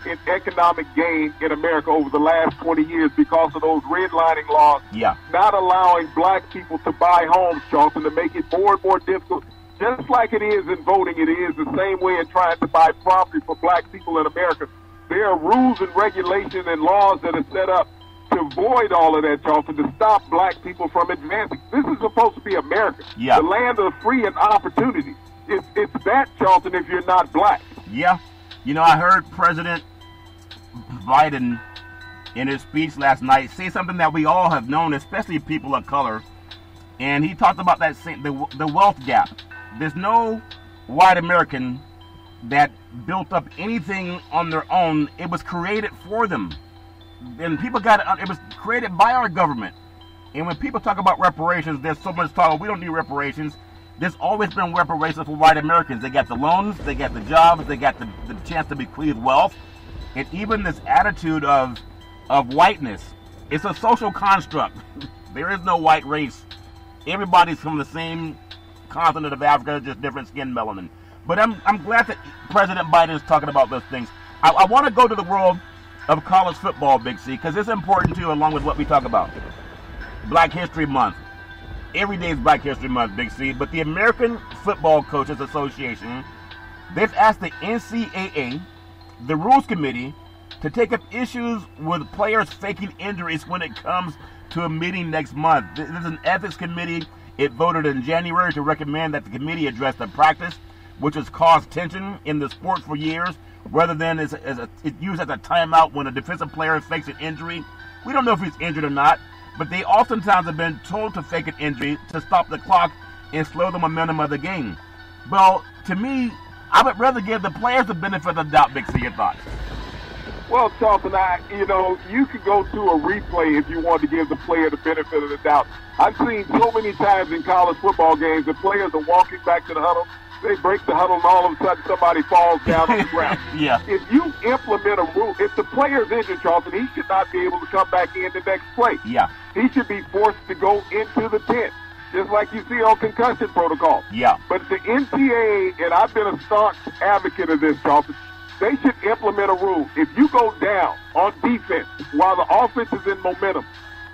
in economic gain in America over the last 20 years because of those redlining laws not allowing black people to buy homes, Charlton, to make it more and more difficult Just like it is in voting, it is the same way in trying to buy property for black people in America. There are rules and regulations and laws that are set up to avoid all of that, Charlton, to stop black people from advancing. This is supposed to be America, the land of free and opportunity. It's that, Charlton, if you're not black. Yeah. You know, I heard President Biden in his speech last night say something that we all have known, especially people of color, and he talked about that the wealth gap. There's no white American that built up anything on their own. It was created for them. And people it was created by our government. And when people talk about reparations, there's so much talk, we don't need reparations. There's always been reparations for white Americans. They got the loans, they got the jobs, they got the chance to bequeath wealth. And even this attitude of whiteness, it's a social construct. There is no white race. Everybody's from the same continent of Africa, just different skin melanin. But I'm glad that President Biden is talking about those things. I want to go to the world of college football, Big C, because it's important too, along with what we talk about. Black History Month. Every day is Black History Month, Big C. But the American Football Coaches Association, they've asked the NCAA, the Rules Committee, to take up issues with players faking injuries when it comes to a meeting next month. This is an ethics committee. It voted in January to recommend that the committee address the practice, which has caused tension in the sport for years, rather than it's used as a timeout when a defensive player fakes an injury. We don't know if he's injured or not, but they oftentimes have been told to fake an injury to stop the clock and slow the momentum of the game. Well, to me, I would rather give the players the benefit of the doubt, Big C. Your thoughts? Well, Charlton, you could go to a replay if you want to give the player the benefit of the doubt. I've seen so many times in college football games, the players are walking back to the huddle, they break the huddle, and all of a sudden somebody falls down on the ground. Yeah. If you implement a rule, if the player's injured, Charlton, he should not be able to come back in the next play. Yeah. He should be forced to go into the tent, just like you see on concussion protocol. Yeah. But the NCAA, and I've been a staunch advocate of this, Charlton, they should implement a rule. If you go down on defense while the offense is in momentum,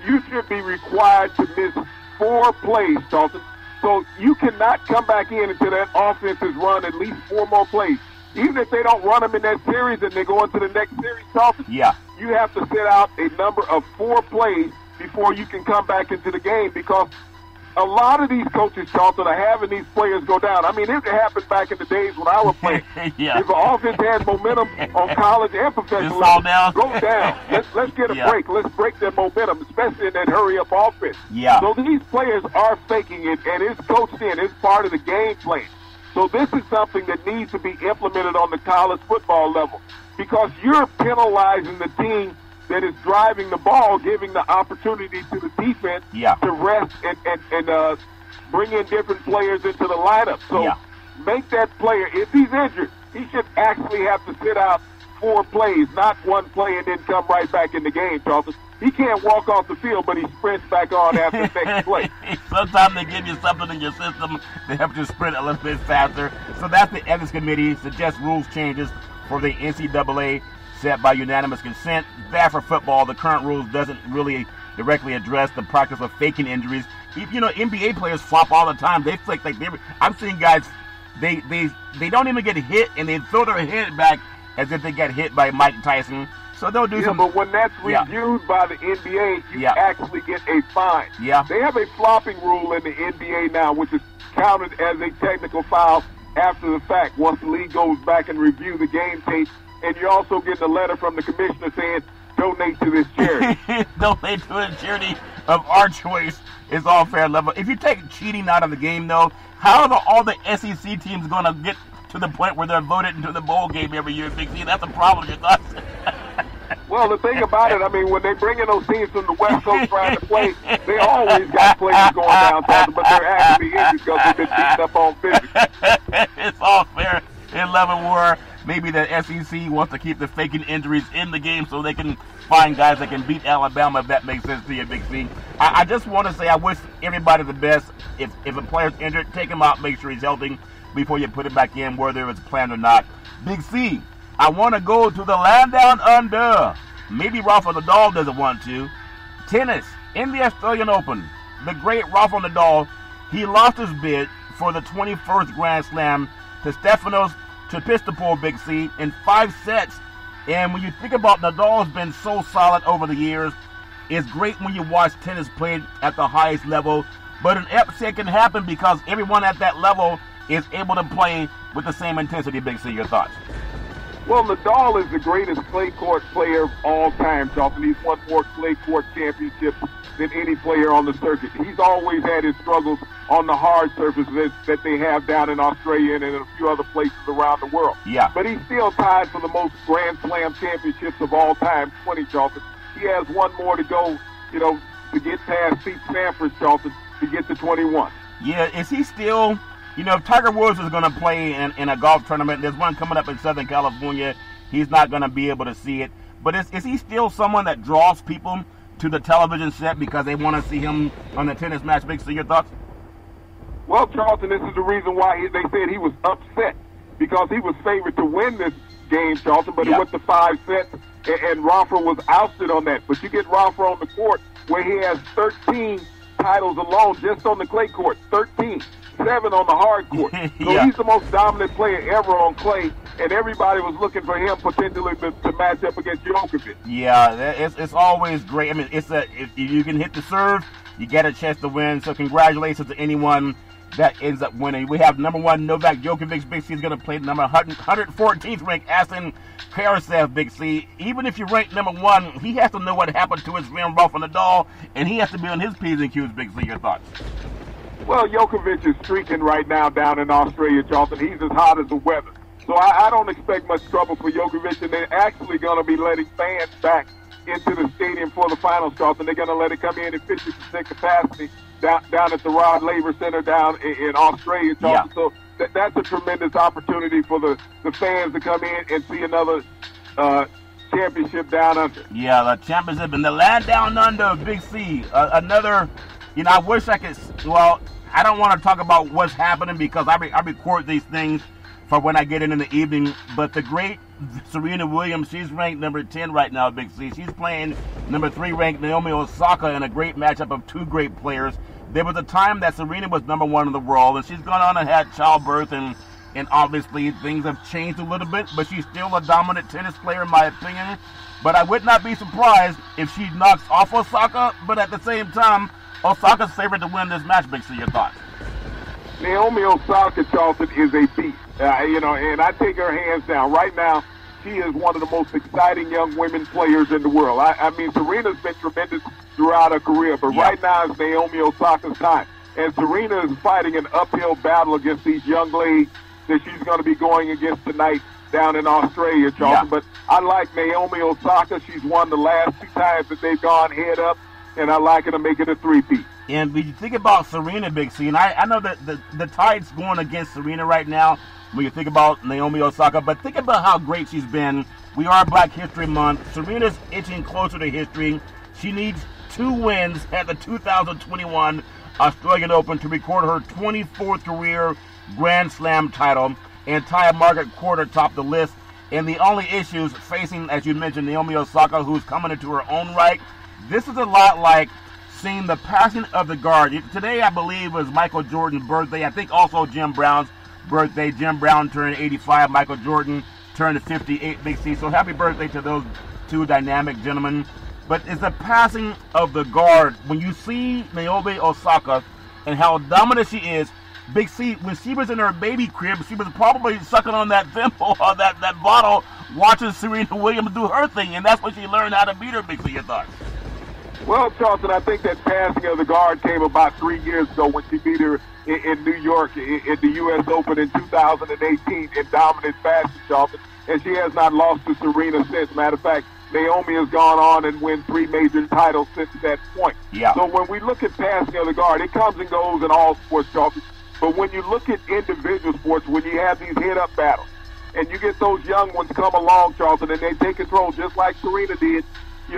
you should be required to miss 4 plays, Charlton. So you cannot come back in until that offense has run at least 4 more plays. Even if they don't run them in that series and they go into the next series, Charlton, you have to sit out a number of 4 plays before you can come back into the game, because a lot of these coaches, Charlton, are having these players go down. I mean, it happened back in the days when I was playing. If an offense had momentum on college and professional level, go down. Let's get a break. Let's break their momentum, especially in that hurry-up offense. So these players are faking it, and it's coached in. It's part of the game plan. So this is something that needs to be implemented on the college football level, because you're penalizing the team that is driving the ball, giving the opportunity to the defense to rest and bring in different players into the lineup. So make that player, if he's injured, he should actually have to sit out 4 plays, not 1 play and then come right back in the game, Charlton. He can't walk off the field, but he sprints back on after the next play. Sometimes they give you something in your system to help you sprint a little bit faster. So that's the Ethics Committee suggests rules changes for the NCAA set by unanimous consent. Bad for football. The current rules doesn't really directly address the practice of faking injuries. You know, NBA players flop all the time. They flick I've seen guys, they don't even get hit, and they throw their head back as if they get hit by Mike Tyson. So they'll do some. But when that's reviewed by the NBA, you actually get a fine. They have a flopping rule in the NBA now, which is counted as a technical foul after the fact once the league goes back and review the game tape. And you're also getting a letter from the commissioner saying, donate to this charity. Donate to a charity of our choice is all fair level. If you take cheating out of the game, though, how are all the SEC teams going to get to the point where they're voted into the bowl game every year, Big C? That's a problem, your thoughts? Well, the thing about it, I mean, when they bring in those teams from the West Coast trying to play, they always got players going down, but they're actually injured because they've been beaten up on physics. It's all fair in love and war. Maybe the SEC wants to keep the faking injuries in the game so they can find guys that can beat Alabama, if that makes sense to you, Big C. I just want to say I wish everybody the best. If a player's injured, take him out, make sure he's healthy before you put him back in, whether it's planned or not. Big C, I want to go to the land down under. Maybe Rafa Nadal doesn't want to. Tennis, in the Australian Open, the great Rafa Nadal, he lost his bid for the 21st Grand Slam to Stefanos Tsitsipas, Big C, in 5 sets. And when you think about Nadal's been so solid over the years, it's great when you watch tennis played at the highest level. But an upset can happen because everyone at that level is able to play with the same intensity. Big C, your thoughts? Well, Nadal is the greatest clay court player of all time, Charlton. He's won more clay court championships than any player on the circuit. He's always had his struggles on the hard surfaces that they have down in Australia and in a few other places around the world. Yeah. But he's still tied for the most Grand Slam championships of all time, 20, Charlton. He has one more to go, to get past Pete Sampras, Charlton, to get to 21. Yeah, is he still... if Tiger Woods is going to play in a golf tournament, there's one coming up in Southern California, he's not going to be able to see it. But is he still someone that draws people to the television set because they want to see him on the tennis match? Big C, your thoughts? Well, Charlton, this is the reason why they said he was upset, because he was favored to win this game, Charlton, but it went to 5 sets, and Rafa was ousted on that. But you get Rafa on the court where he has 13 titles alone just on the clay court, 13. 7 on the hard court. So he's the most dominant player ever on clay, and everybody was looking for him potentially to match up against Djokovic. Yeah, it's always great. I mean, if you can hit the serve, you get a chance to win. So congratulations to anyone that ends up winning. We have number 1 Novak Djokovic. Big C is going to play number 114th ranked Aslan Karasev. Big C. Even if you rank number 1, he has to know what happened to his friend Rafa Nadal, and he has to be on his P's and Q's. Big C, your thoughts? Well, Djokovic is streaking right now down in Australia, Charlton. He's as hot as the weather. So I don't expect much trouble for Djokovic, and they're actually going to be letting fans back into the stadium for the finals, Charlton. They're going to let it come in at 50% capacity down at the Rod Laver Center down in Australia, Charlton. So that's a tremendous opportunity for the fans to come in and see another championship down under. Yeah, the championship and the land down under, Big C. Another... I wish I could, I don't want to talk about what's happening because I record these things for when I get in the evening, but the great Serena Williams, she's ranked number 10 right now, Big C. She's playing number 3 ranked Naomi Osaka in a great matchup of 2 great players. There was a time that Serena was number 1 in the world, and she's gone on and had childbirth, and obviously things have changed a little bit, but she's still a dominant tennis player in my opinion. But I would not be surprised if she knocks off Osaka, but at the same time, Osaka's favorite to win this match. Big C, your thoughts? Naomi Osaka, Charlton, is a beast. And I take her hands down. Right now, she is one of the most exciting young women players in the world. I mean, Serena's been tremendous throughout her career, but right now is Naomi Osaka's time. And Serena is fighting an uphill battle against these young ladies that she's going to be going against tonight down in Australia, Charlton. But I like Naomi Osaka. She's won the last 2 times that they've gone head up, and I like her to make it a 3-peat. And when you think about Serena, Big C, and I know that the tide's going against Serena right now when you think about Naomi Osaka, but think about how great she's been. We are Black History Month. Serena's inching closer to history. She needs 2 wins at the 2021 Australian Open to record her 24th career Grand Slam title and tie a Margaret Court atop the list. And the only issues facing, as you mentioned, Naomi Osaka, who's coming into her own right. This is a lot like seeing the passing of the guard. Today, I believe, was Michael Jordan's birthday. I think also Jim Brown's birthday. Jim Brown turned 85. Michael Jordan turned 58, Big C. So happy birthday to those 2 dynamic gentlemen. But it's the passing of the guard. When you see Naomi Osaka and how dominant she is, Big C, when she was in her baby crib, she was probably sucking on that thimble or that bottle, watching Serena Williams do her thing. And that's when she learned how to beat her, Big C. Your thoughts? Well, Charlton, I think that passing of the guard came about 3 years ago when she beat her in New York in the U.S. Open in 2018 in dominant fashion, Charlton. And she has not lost to Serena since. Matter of fact, Naomi has gone on and won 3 major titles since that point. Yeah. So when we look at passing of the guard, it comes and goes in all sports, Charlton. But when you look at individual sports, when you have these head-up battles, and you get those young ones come along, Charlton, and they take control just like Serena did,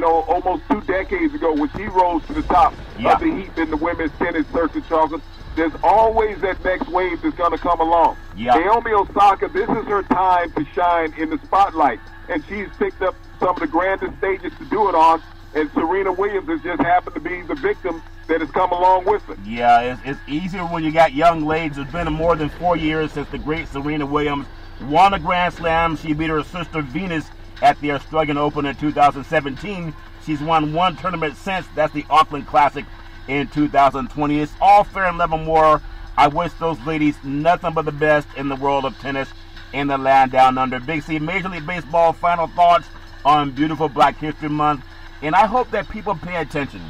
almost 2 decades ago when she rose to the top of the heap in the women's tennis circuit, Charlton. There's always that next wave that's going to come along. Naomi Osaka, this is her time to shine in the spotlight, and she's picked up some of the grandest stages to do it on, and Serena Williams has just happened to be the victim that has come along with it. Yeah, it's easier when you got young ladies. It's been more than 4 years since the great Serena Williams won a Grand Slam. She beat her sister Venus at the Australian Open in 2017. She's won one tournament since. That's the Auckland Classic in 2020. It's all fair and level more. I wish those ladies nothing but the best in the world of tennis in the land down under. Big C, Major League Baseball, final thoughts on beautiful Black History Month. And I hope that people pay attention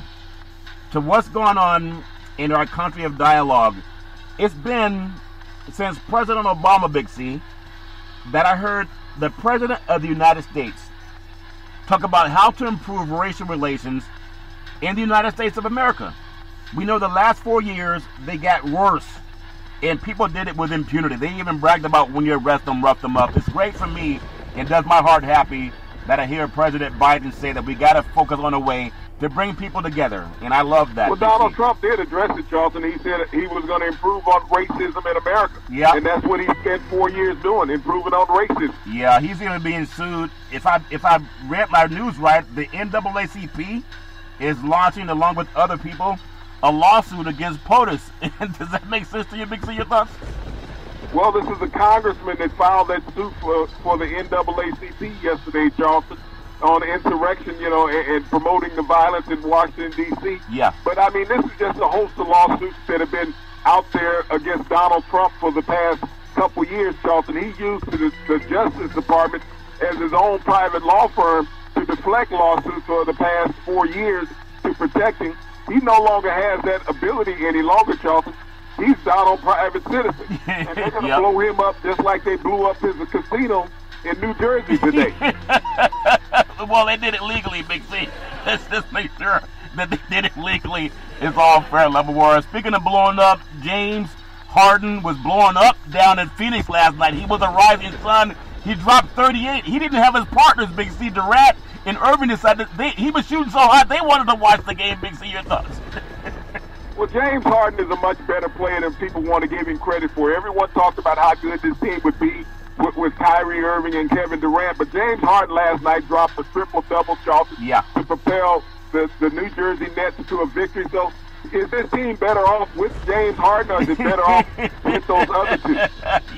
to what's going on in our country of dialogue. It's been since President Obama, Big C, that I heard the President of the United States talk about how to improve racial relations in the United States of America. We know the last 4 years, they got worse, and people did it with impunity. They even bragged about when you arrest them, rough them up. It's great for me, and does my heart happy that I hear President Biden say that we got to focus on a way to bring people together, and I love that. Well, Donald Trump did address it, Charlton. He said he was going to improve on racism in America. Yeah. And that's what he spent 4 years doing, improving on racism. Yeah, he's even being sued. If I read my news right, the NAACP is launching, along with other people, a lawsuit against POTUS. Does that make sense to you, Big C? Your thoughts? Well, this is a congressman that filed that suit for the NAACP yesterday, Charlton, on insurrection, and promoting the violence in Washington, D.C. Yeah. But, I mean, this is just a host of lawsuits that have been out there against Donald Trump for the past couple years, Charlton. He used the Justice Department as his own private law firm to deflect lawsuits for the past 4 years to protect him. He no longer has that ability any longer, Charlton. He's down on private citizen. And they're going to blow him up just like they blew up his casino in New Jersey today. Well, they did it legally, Big C. Let's just make sure that they did it legally. It's all fair level war. Speaking of blowing up, James Harden was blowing up down in Phoenix last night. He was a rising sun. He dropped 38. He didn't have his partners, Big C. Durant and Irving decided he was shooting so hot they wanted to watch the game. Big C, your thoughts? Well, James Harden is a much better player than people want to give him credit for. Everyone talked about how good this team would be with Kyrie Irving and Kevin Durant, but James Harden last night dropped a triple-double, Charlton, to propel the New Jersey Nets to a victory. So is this team better off with James Harden, or is it better off with those other two?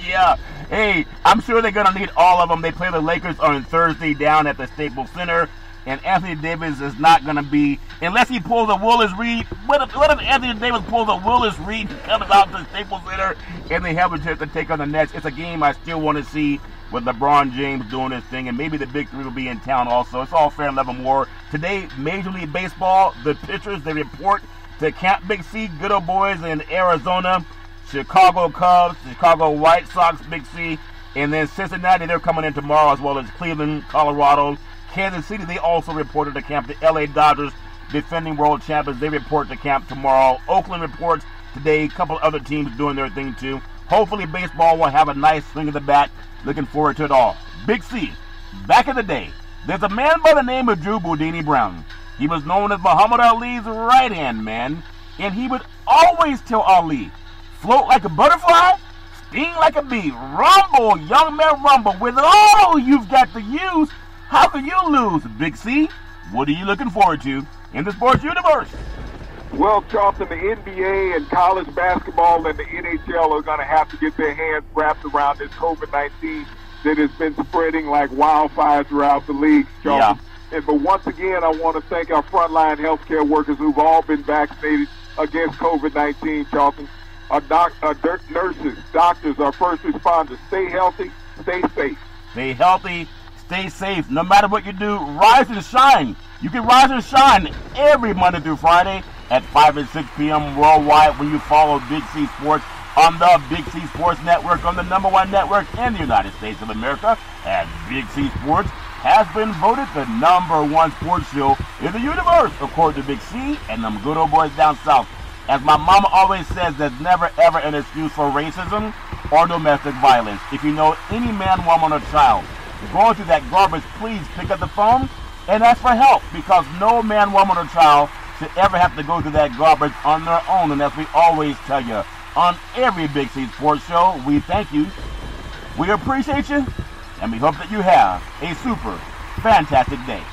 Yeah. Hey, I'm sure they're going to need all of them. They play the Lakers on Thursday down at the Staples Center, and Anthony Davis is not going to be, unless he pulls a Willis Reed. What if Anthony Davis pulls a Willis Reed and comes out to the Staples Center and they have a chance to take on the Nets? It's a game I still want to see with LeBron James doing his thing, and maybe the Big Three will be in town also. It's all fair and level more. Today, Major League Baseball, the pitchers, they report to Camp Big C, good old boys in Arizona. Chicago Cubs, Chicago White Sox, Big C, and then Cincinnati, they're coming in tomorrow, as well as Cleveland, Colorado. Kansas City, they also reported to camp. The LA Dodgers, defending world champions, they report to camp tomorrow. Oakland reports today. A couple other teams doing their thing too. Hopefully baseball will have a nice swing of the bat. Looking forward to it all. Big C, back in the day, there's a man by the name of Drew Boudini Brown. He was known as Muhammad Ali's right-hand man, and he would always tell Ali, float like a butterfly, sting like a bee. Rumble, young man, rumble. With all you've got to use, how can you lose? Big C, what are you looking forward to in the sports universe? Well, Charlton, the NBA and college basketball and the NHL are going to have to get their hands wrapped around this COVID-19 that has been spreading like wildfire throughout the league, Charlton. Yeah. But once again, I want to thank our frontline healthcare workers who've all been vaccinated against COVID-19, Charlton. Our nurses, doctors, our first responders. Stay healthy, stay safe. Stay healthy, stay safe. No matter what you do, rise and shine. You can rise and shine every Monday through Friday at 5 and 6 p.m. worldwide when you follow Big C Sports on the Big C Sports Network, on the #1 network in the United States of America. And Big C Sports has been voted the #1 sports show in the universe, according to Big C and them good old boys down south. As my mama always says, there's never ever an excuse for racism or domestic violence. If you know any man, woman, or child going through that garbage, please pick up the phone and ask for help, because no man, woman, or child should ever have to go through that garbage on their own. And as we always tell you on every Big C Sports show, we thank you, we appreciate you, and we hope that you have a super fantastic day.